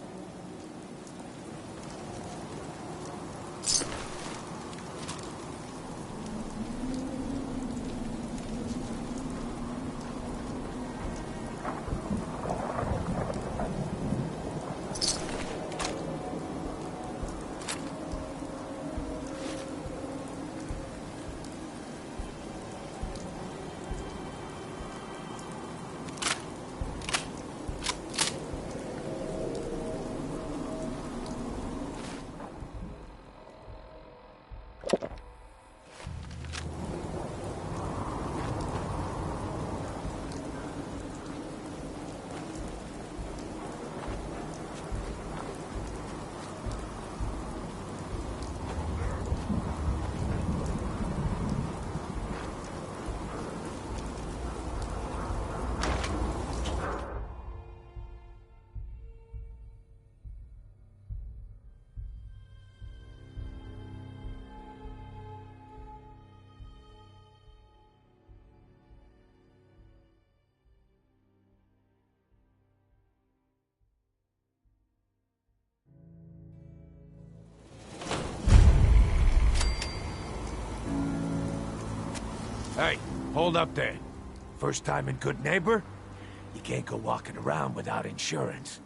Hey, hold up there. First time in Good Neighbor? You can't go walking around without insurance.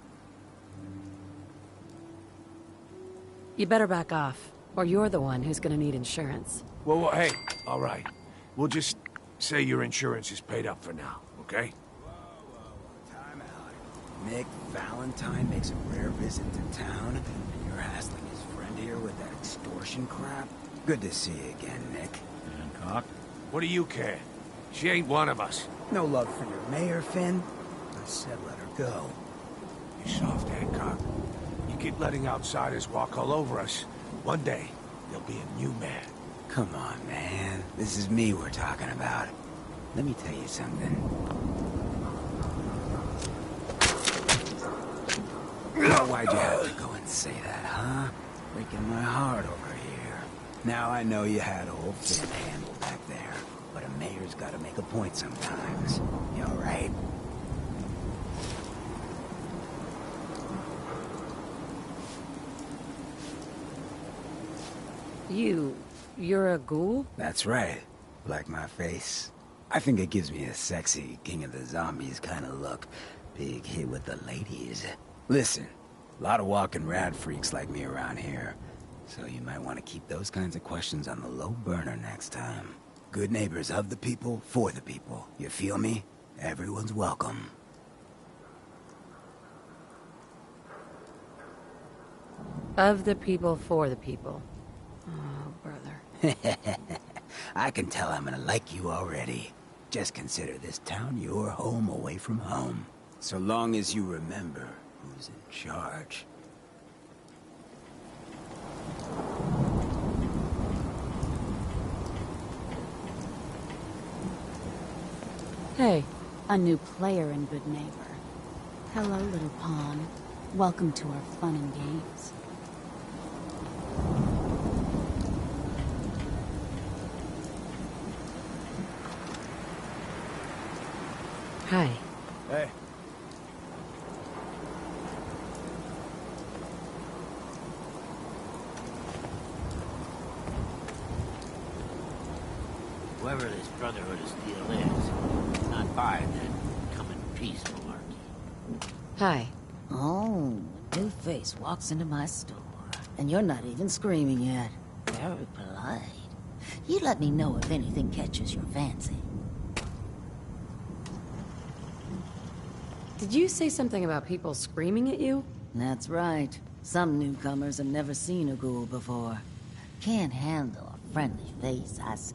You better back off, or you're the one who's gonna need insurance. Well, hey, all right. We'll just say your insurance is paid up for now, okay? Time out. Nick Valentine makes a rare visit to town, and you're hassling his friend here with that extortion crap? Good to see you again, Nick. Hancock? What do you care? She ain't one of us. No love for your mayor, Finn? I said let her go. You soft, Hancock. You keep letting outsiders walk all over us. One day, there'll be a new man. Come on, man. This is me we're talking about. Let me tell you something. Now, why'd you have to go and say that, huh? Breaking my heart over here. Now I know you had old Finn handled back there, but a mayor's gotta make a point sometimes. You alright? You're a ghoul? That's right. Like my face. I think it gives me a sexy King of the Zombies kind of look. Big hit with the ladies. Listen, a lot of walking rad freaks like me around here. So you might want to keep those kinds of questions on the low burner next time. Good neighbors of the people, for the people. You feel me? Everyone's welcome. Of the people, for the people. Oh, brother. I can tell I'm gonna like you already. Just consider this town your home away from home. So long as you remember who's in charge. Hey. A new player in Good Neighbor. Hello, little pawn. Welcome to our fun and games. Hi. Hey. whoever this Brotherhood of Steel is, not buying that come in peace malarkey. Hi. Oh, a new face walks into my store, and you're not even screaming yet. Very polite. You let me know if anything catches your fancy. Did you say something about people screaming at you? That's right. Some newcomers have never seen a ghoul before. Can't handle a friendly face, I see.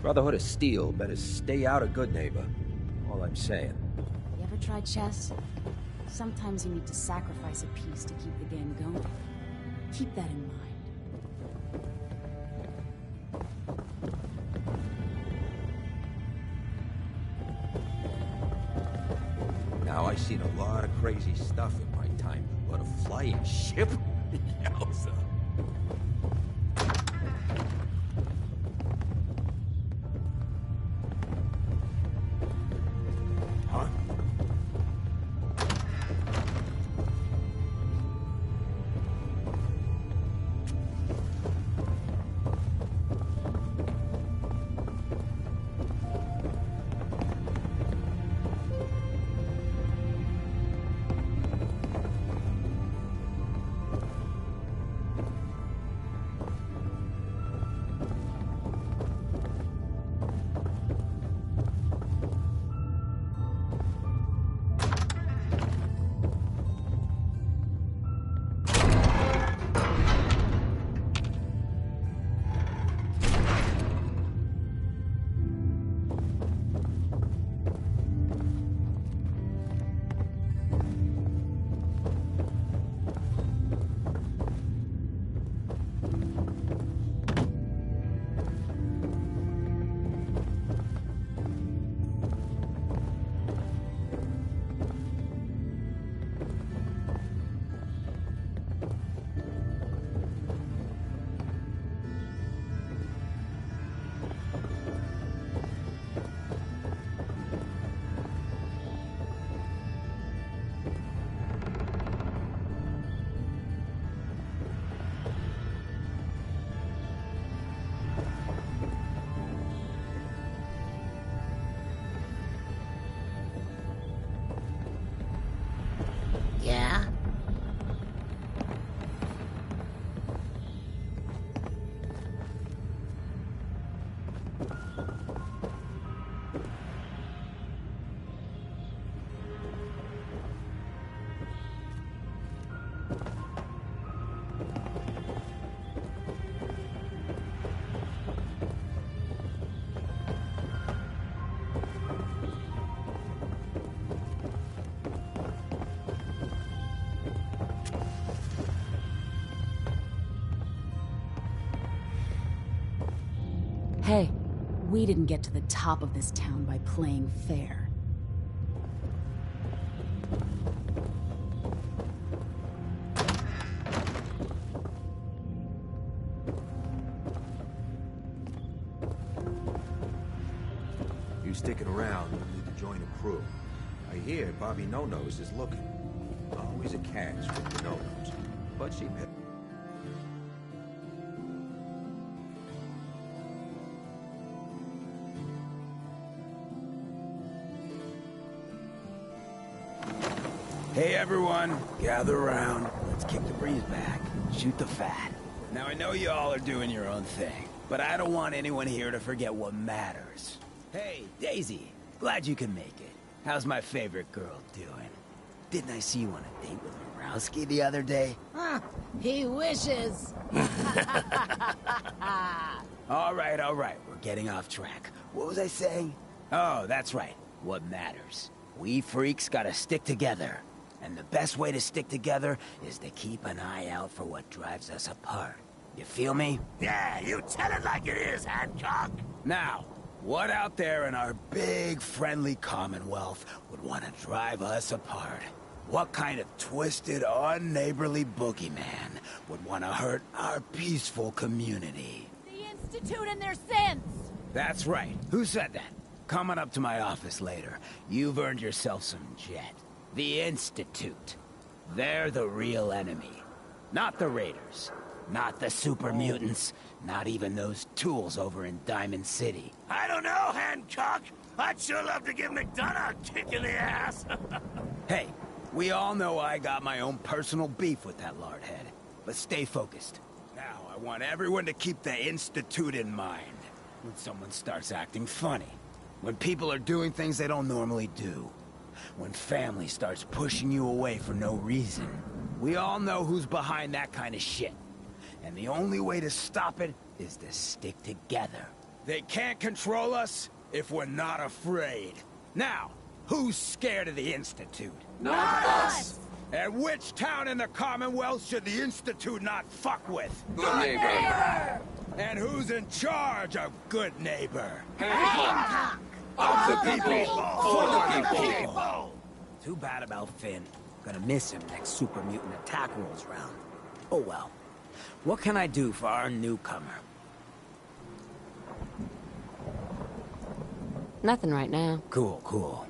Brotherhood of Steel better stay out of Good Neighbor. All I'm saying. You ever tried chess? Sometimes you need to sacrifice a piece to keep the game going. Keep that in mind. Now, I've seen a lot of crazy stuff in my time, but a flying ship? Yowza. Yeah? Hey, we didn't get to the top of this town by playing fair. You sticking around, you need to join a crew. I hear Bobby No-Nose is looking. Always a catch with the No-Nose, but she... Hey everyone, gather around. Let's kick the breeze back. Shoot the fat. Now I know you all are doing your own thing, but I don't want anyone here to forget what matters. Hey, Daisy, Glad you can make it. How's my favorite girl doing? Didn't I see you on a date with Marowski the other day? Huh, he wishes. All right. We're getting off track. What was I saying? Oh, that's right. What matters. We freaks gotta stick together. And the best way to stick together is to keep an eye out for what drives us apart. You feel me? Yeah, you tell it like it is, Hancock. Now, what out there in our big, friendly Commonwealth would want to drive us apart? What kind of twisted, unneighborly boogeyman would want to hurt our peaceful community? The Institute and their sins! That's right. Who said that? Coming up to my office later, you've earned yourself some jet. The Institute. They're the real enemy. Not the Raiders. Not the super mutants. Not even those tools over in Diamond City. I don't know, Hancock. I'd sure love to give McDonough a kick in the ass. Hey, we all know I got my own personal beef with that lardhead. But stay focused. Now, I want everyone to keep the Institute in mind. When someone starts acting funny. When people are doing things they don't normally do. When family starts pushing you away for no reason. We all know who's behind that kind of shit. And the only way to stop it is to stick together. They can't control us if we're not afraid. Now, who's scared of the Institute? Not us! And which town in the Commonwealth should the Institute not fuck with? Good neighbor! And who's in charge of good neighbor? Hancock! Of the people! For the people! Too bad about Finn. Gonna miss him next super mutant attack rolls round. Oh well. What can I do for our newcomer? Nothing right now. Cool.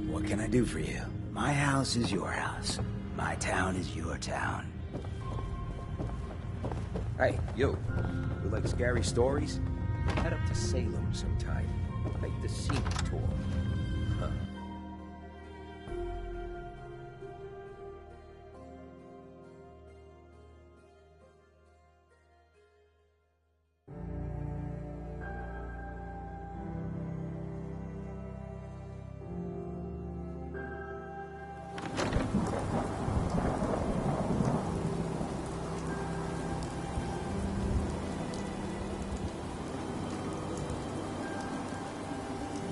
What can I do for you? My house is your house. My town is your town. Hey, you like scary stories? Head up to Salem sometime. Take the scenic tour. Huh.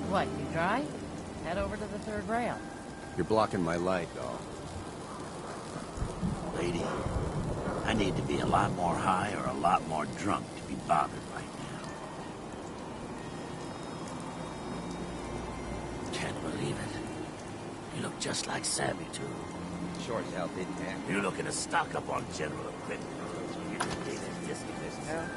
What, you dry? Head over to the third rail. You're blocking my light, though. Lady, I need to be a lot more high or a lot more drunk to be bothered right now. Can't believe it. You look just like Sammy, too. Sure as hell didn't, man. You're looking to stock up on general equipment. You're the biggest disc in this town.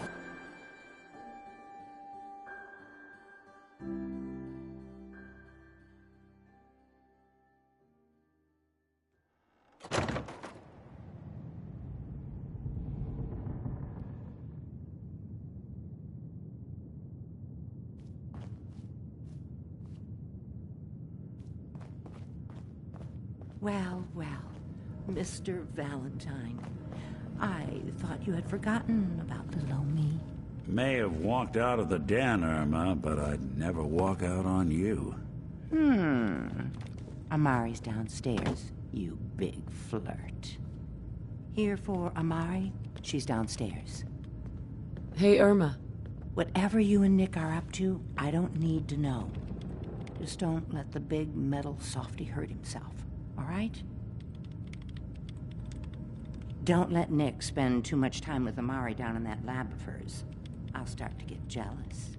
Well, Mr. Valentine. I thought you had forgotten about little old me. May have walked out of the den, Irma, but I'd never walk out on you. Amari's downstairs, you big flirt. Here for Amari, she's downstairs. Hey, Irma. Whatever you and Nick are up to, I don't need to know. Just don't let the big metal softy hurt himself, all right? Don't let Nick spend too much time with Amari down in that lab of hers. I'll start to get jealous.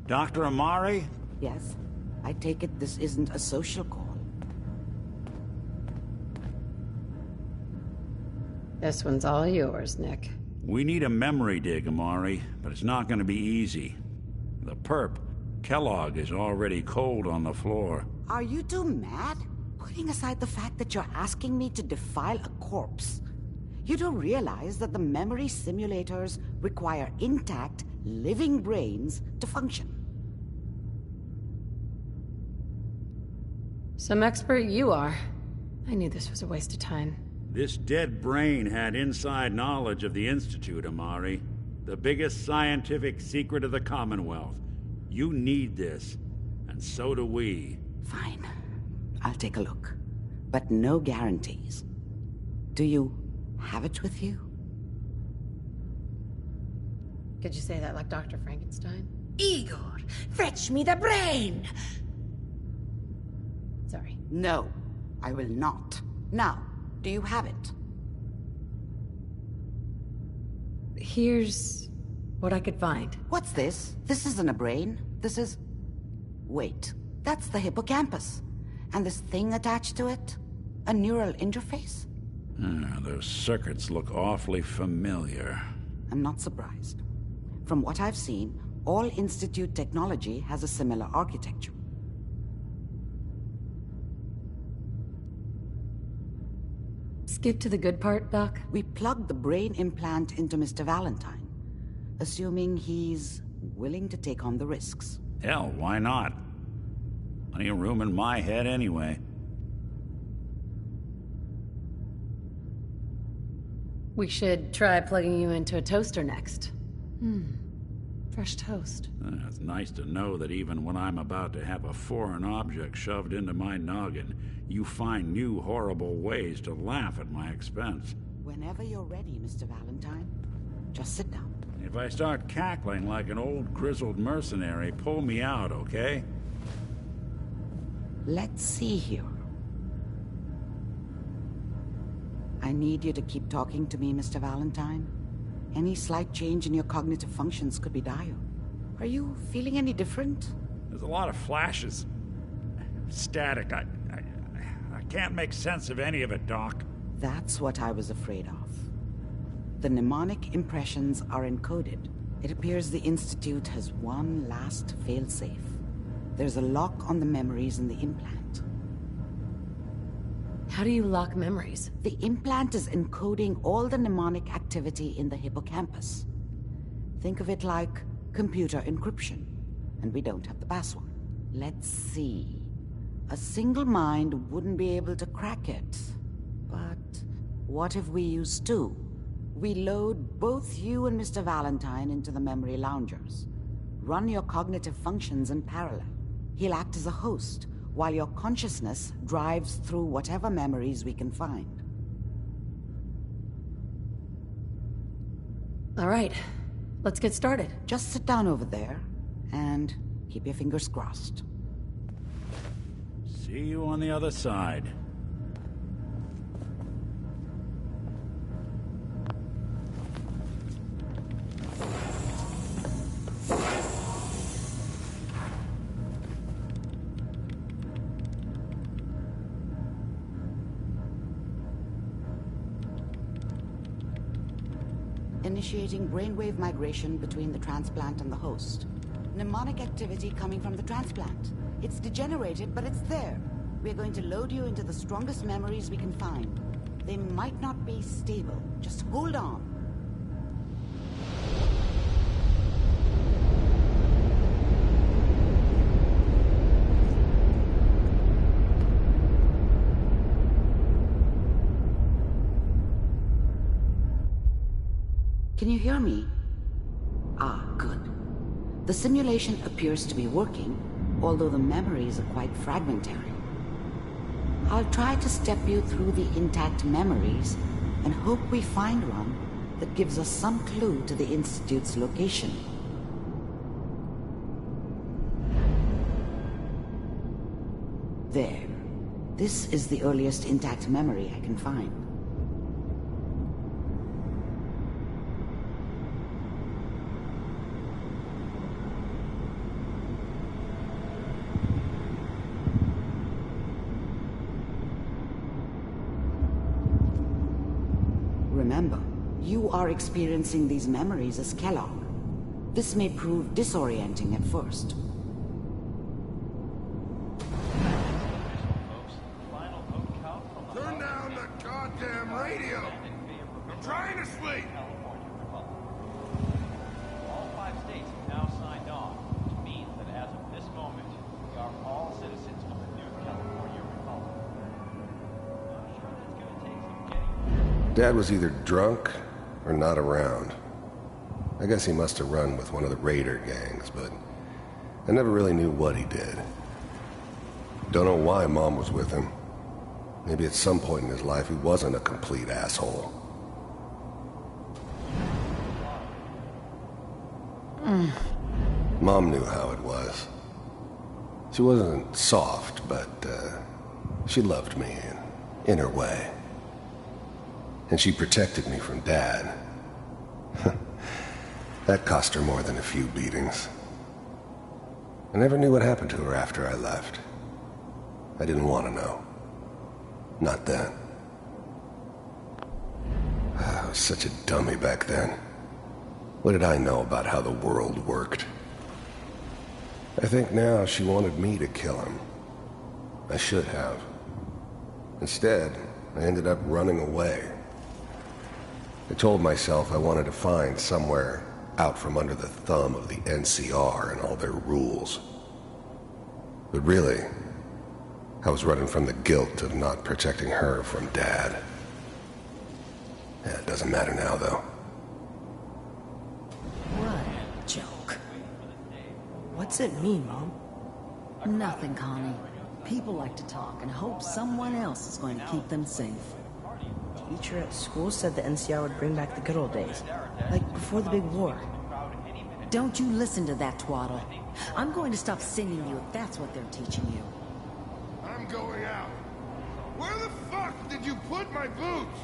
Dr. Amari? Yes. I take it this isn't a social call. This one's all yours, Nick. We need a memory dig, Amari, but it's not going to be easy. The perp, Kellogg, is already cold on the floor. Are you two mad? Putting aside the fact that you're asking me to defile a corpse, you do realize that the memory simulators require intact, living brains to function. Some expert you are. I knew this was a waste of time. This dead brain had inside knowledge of the Institute, Amari. The biggest scientific secret of the Commonwealth. You need this, and so do we. Fine. I'll take a look. But no guarantees. Do you have it with you? Could you say that like Dr. Frankenstein? Igor, fetch me the brain! Sorry. No, I will not. Now, do you have it? Here's what I could find. What's this? This isn't a brain. This is... Wait, that's the hippocampus. And this thing attached to it? A neural interface? Those circuits look awfully familiar. I'm not surprised. From what I've seen, all Institute technology has a similar architecture. Skip to the good part, Doc. We plugged the brain implant into Mr. Valentine, assuming he's willing to take on the risks. Hell, why not? Plenty of room in my head anyway. We should try plugging you into a toaster next. Fresh toast. It's nice to know that even when I'm about to have a foreign object shoved into my noggin, you find new horrible ways to laugh at my expense. Whenever you're ready, Mr. Valentine, just sit down. If I start cackling like an old grizzled mercenary, pull me out, okay? Let's see here. I need you to keep talking to me, Mr. Valentine. Any slight change in your cognitive functions could be dire. Are you feeling any different? There's a lot of flashes. Static. I can't make sense of any of it, Doc. That's what I was afraid of. The mnemonic impressions are encoded. It appears the Institute has one last failsafe. There's a lock on the memories in the implant. How do you lock memories? The implant is encoding all the mnemonic activity in the hippocampus. Think of it like computer encryption, and we don't have the password. Let's see. A single mind wouldn't be able to crack it. But what if we use two? We load both you and Mr. Valentine into the memory loungers. Run your cognitive functions in parallel. He'll act as a host, while your consciousness drives through whatever memories we can find. All right, let's get started. Just sit down over there, and keep your fingers crossed. See you on the other side. Initiating brainwave migration between the transplant and the host. Mnemonic activity coming from the transplant. It's degenerated, but it's there. We're going to load you into the strongest memories we can find. They might not be stable. Just hold on. Can you hear me? Ah, good. The simulation appears to be working, although the memories are quite fragmentary. I'll try to step you through the intact memories and hope we find one that gives us some clue to the Institute's location. There. This is the earliest intact memory I can find. are experiencing these memories as Kellogg. This may prove disorienting at first. Turn down the goddamn radio! I'm trying to sleep! All 5 states have now signed on, which means that as of this moment, we are all citizens of the new California Republic. I'm sure that's going to take some getting. Dad was either drunk or not around. I guess he must have run with one of the raider gangs, but I never really knew what he did. Don't know why Mom was with him. Maybe at some point in his life he wasn't a complete asshole. Mom knew how it was. She wasn't soft, but she loved me in her way. And she protected me from Dad. That cost her more than a few beatings. I never knew what happened to her after I left. I didn't want to know. Not then. I was such a dummy back then. What did I know about how the world worked? I think now she wanted me to kill him. I should have. Instead, I ended up running away. I told myself I wanted to find somewhere out from under the thumb of the NCR and all their rules. But really, I was running from the guilt of not protecting her from Dad. Yeah, it doesn't matter now, though. What a joke. What's it mean, Mom? Nothing, Connie. People like to talk and hope someone else is going to keep them safe. Teacher at school said the NCR would bring back the good old days, like before the big war. Don't you listen to that twaddle. I'm going to stop singing you if that's what they're teaching you. I'm going out. Where the fuck did you put my boots?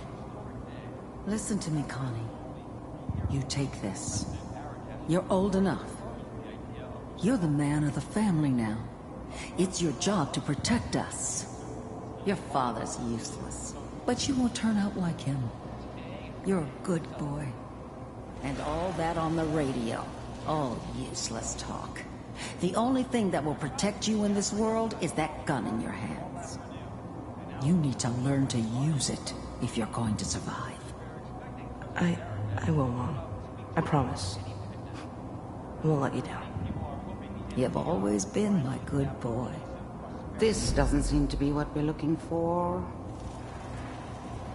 Listen to me, Connie. You take this. You're old enough. You're the man of the family now. It's your job to protect us. Your father's useless, but you won't turn out like him. You're a good boy. And all that on the radio. All useless talk. The only thing that will protect you in this world is that gun in your hands. You need to learn to use it if you're going to survive. I will, Mom. I promise. I won't let you down. You've always been my good boy. This doesn't seem to be what we're looking for.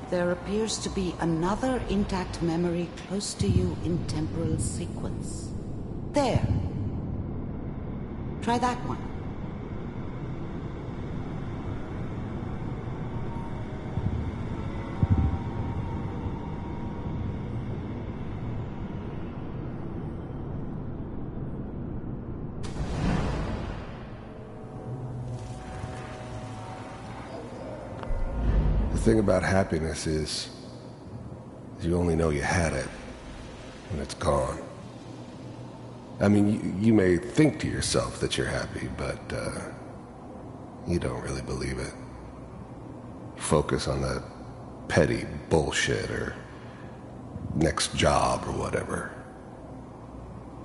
There appears to be another intact memory close to you in temporal sequence. There. Try that one. The thing about happiness is you only know you had it when it's gone. I mean, you may think to yourself that you're happy, but you don't really believe it. Focus on that petty bullshit or next job or whatever.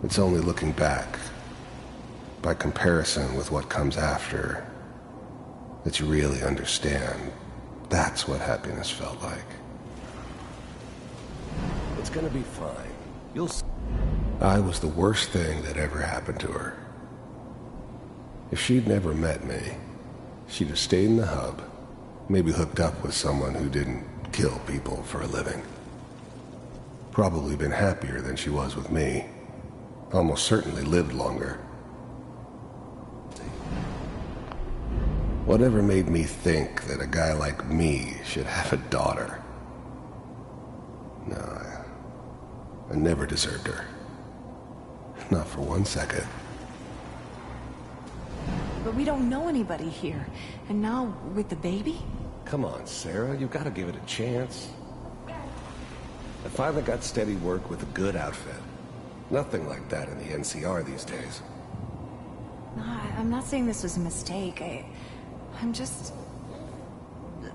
It's only looking back, by comparison with what comes after, that you really understand. That's what happiness felt like. It's gonna be fine. You'll see. I was the worst thing that ever happened to her. If she'd never met me, she'd have stayed in the hub, maybe hooked up with someone who didn't kill people for a living. Probably been happier than she was with me. Almost certainly lived longer. Whatever made me think that a guy like me should have a daughter? No, I never deserved her. Not for 1 second. But we don't know anybody here. And now, with the baby? Come on, Sarah, you've got to give it a chance. I finally got steady work with a good outfit. Nothing like that in the NCR these days. No, I'm not saying this was a mistake. I'm just...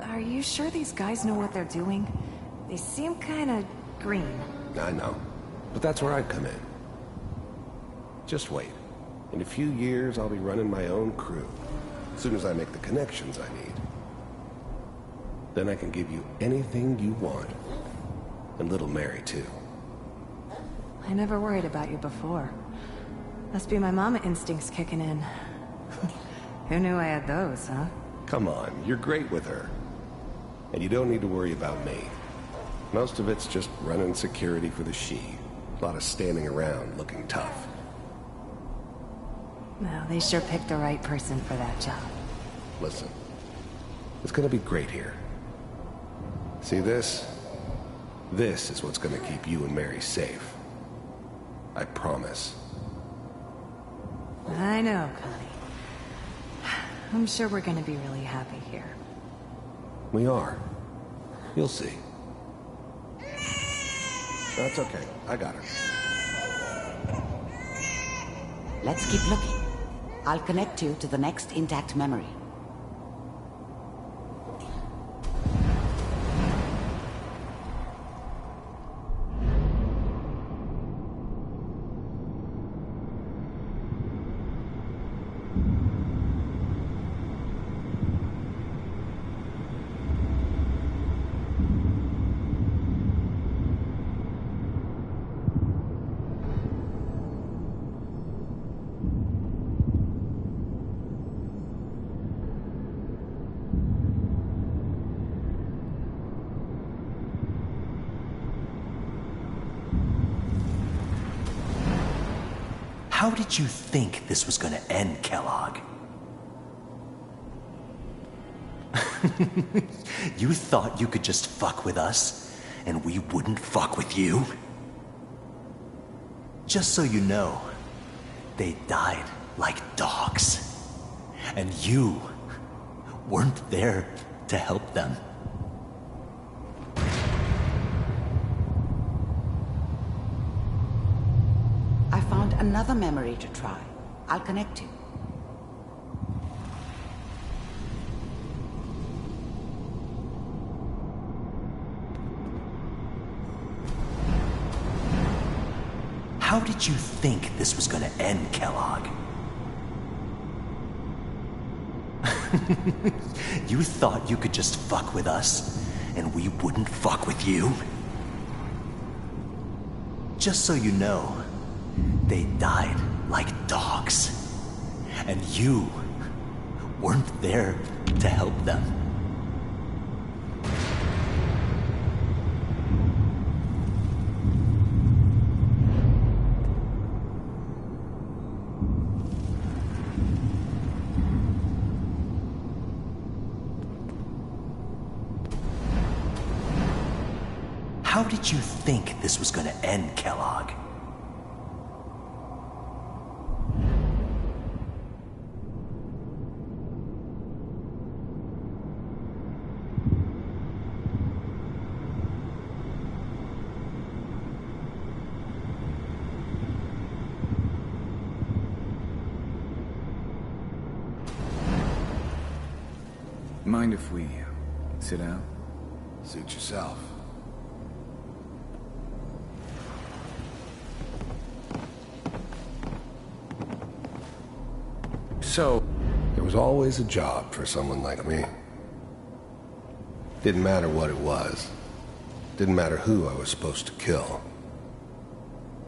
Are you sure these guys know what they're doing? They seem kind of green. I know. But that's where I come in. Just wait. In a few years, I'll be running my own crew. As soon as I make the connections I need. Then I can give you anything you want. And little Mary, too. I never worried about you before. Must be my mama instincts kicking in. Who knew I had those, huh? Come on, you're great with her. And you don't need to worry about me. Most of it's just running security for the she. A lot of standing around looking tough. Well, they sure picked the right person for that job. Listen, it's gonna be great here. See this? This is what's gonna keep you and Mary safe. I promise. I know, Connie. I'm sure we're gonna be really happy here. We are. You'll see. That's okay. I got her. Let's keep looking. I'll connect you to the next intact memory. How did you think this was gonna end, Kellogg? You thought you could just fuck with us, and we wouldn't fuck with you? Just so you know, they died like dogs. And you weren't there to help them. I found another memory to try. I'll connect you. How did you think this was gonna end, Kellogg? You thought you could just fuck with us, and we wouldn't fuck with you? Just so you know, they died like dogs. And you weren't there to help them. How did you think this was gonna end, Kellogg? Mind if we sit down? Suit yourself. So, there was always a job for someone like me. Didn't matter what it was. Didn't matter who I was supposed to kill.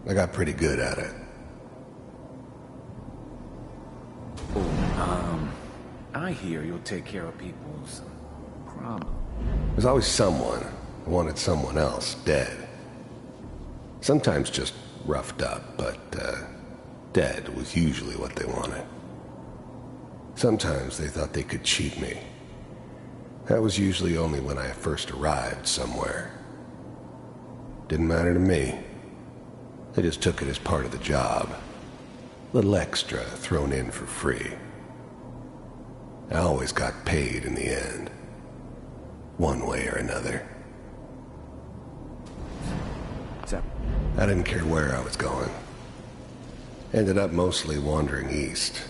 I got pretty good at it. I hear you'll take care of people's problems. There's always someone who wanted someone else dead. Sometimes just roughed up, but dead was usually what they wanted. Sometimes they thought they could cheat me. That was usually only when I first arrived somewhere. Didn't matter to me. They just took it as part of the job. Little extra thrown in for free. I always got paid in the end. One way or another. I didn't care where I was going. Ended up mostly wandering east.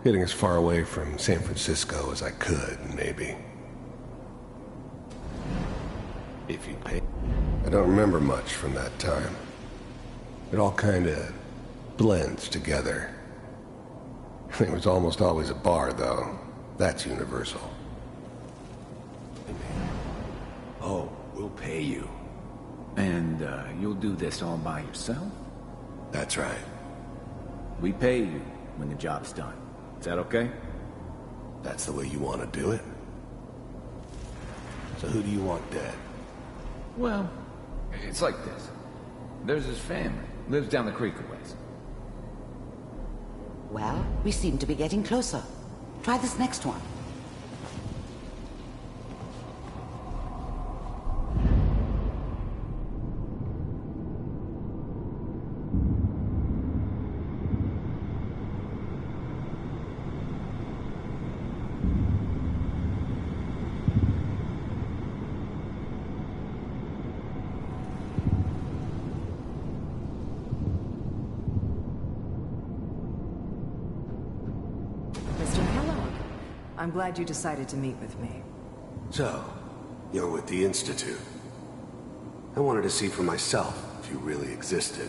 Getting as far away from San Francisco as I could, maybe. If you'd pay. I don't remember much from that time. It all kinda blends together. There was almost always a bar, though. That's universal. Oh, we'll pay you. And, you'll do this all by yourself? That's right. We pay you when the job's done. Is that okay? That's the way you want to do it? So who do you want dead? Well, it's like this. There's his family. Lives down the creek a ways. Well, we seem to be getting closer. Try this next one. I'm glad you decided to meet with me. So, you're with the Institute. I wanted to see for myself if you really existed.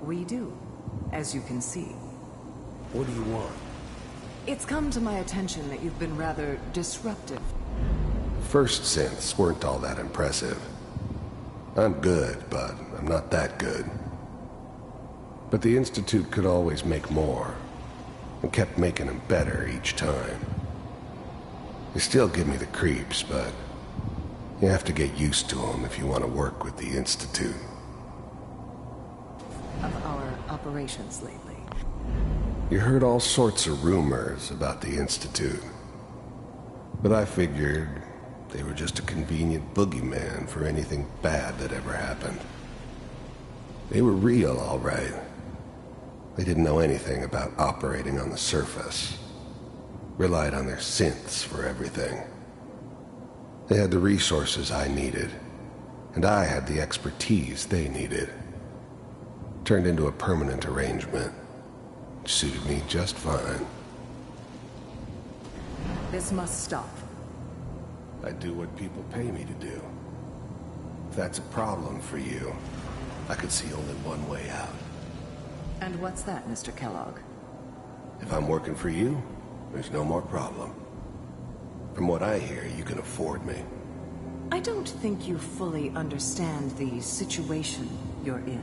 We do, as you can see. What do you want? It's come to my attention that you've been rather disruptive. The first synths weren't all that impressive. I'm good, but I'm not that good. But the Institute could always make more, and kept making them better each time. They still give me the creeps, but you have to get used to them if you want to work with the Institute. Of our operations lately. You heard all sorts of rumors about the Institute, but I figured they were just a convenient boogeyman for anything bad that ever happened. They were real, all right. They didn't know anything about operating on the surface. Relied on their synths for everything. They had the resources I needed, and I had the expertise they needed. Turned into a permanent arrangement. Suited me just fine. This must stop. I do what people pay me to do. If that's a problem for you, I could see only one way out. And what's that, Mr. Kellogg? If I'm working for you, there's no more problem. From what I hear, you can afford me. I don't think you fully understand the situation you're in.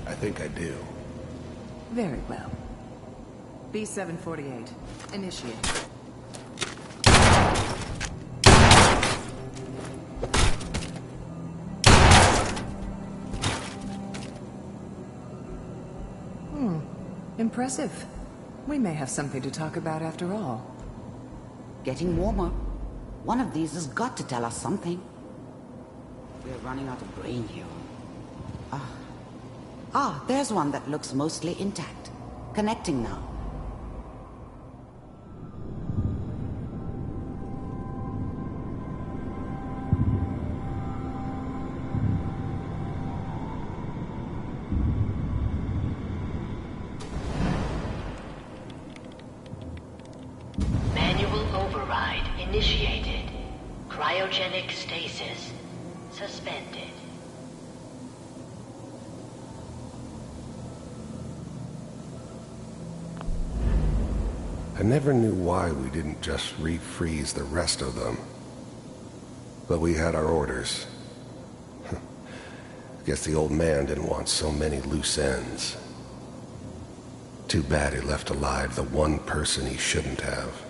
I think I do. Very well. B-748, initiate. Impressive. We may have something to talk about after all. Getting warmer. One of these has got to tell us something. We're running out of brain here. There's one that looks mostly intact. Connecting now. Initiated. Cryogenic stasis. Suspended. I never knew why we didn't just refreeze the rest of them. But we had our orders. I guess the old man didn't want so many loose ends. Too bad he left alive the one person he shouldn't have.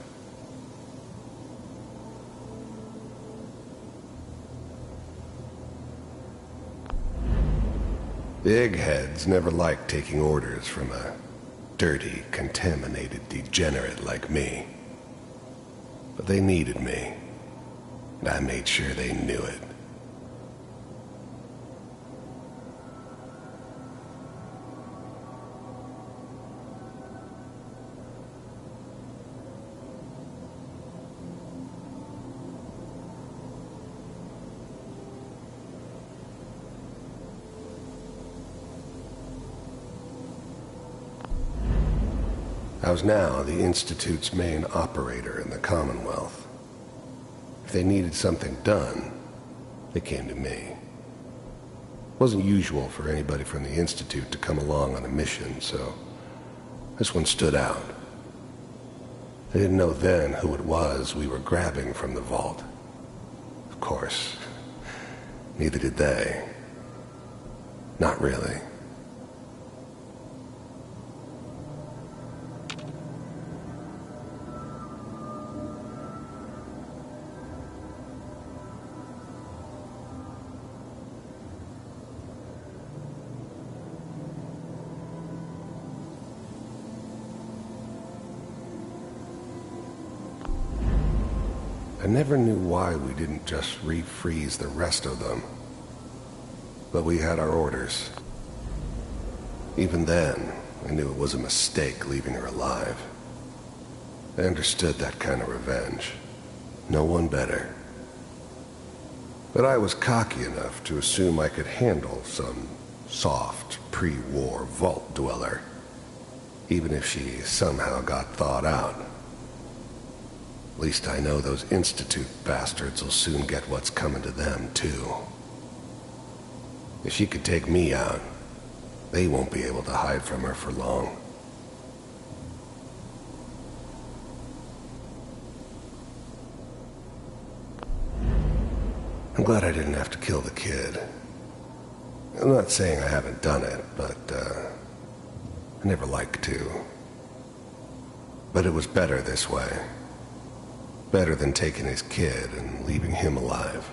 The eggheads never liked taking orders from a dirty, contaminated degenerate like me. But they needed me, and I made sure they knew it. I was now the Institute's main operator in the Commonwealth. If they needed something done, They came to me. It wasn't usual for anybody from the Institute to come along on a mission, so this one stood out. I didn't know then who it was we were grabbing from the vault. Of course, neither did they. Not really. I never knew why we didn't just refreeze the rest of them. But we had our orders. Even then, I knew it was a mistake leaving her alive. I understood that kind of revenge. No one better. But I was cocky enough to assume I could handle some soft, pre-war vault dweller, even if she somehow got thawed out. At least I know those Institute bastards will soon get what's coming to them, too. If she could take me out, they won't be able to hide from her for long. I'm glad I didn't have to kill the kid. I'm not saying I haven't done it, but, I never liked to. But it was better this way. Better than taking his kid and leaving him alive.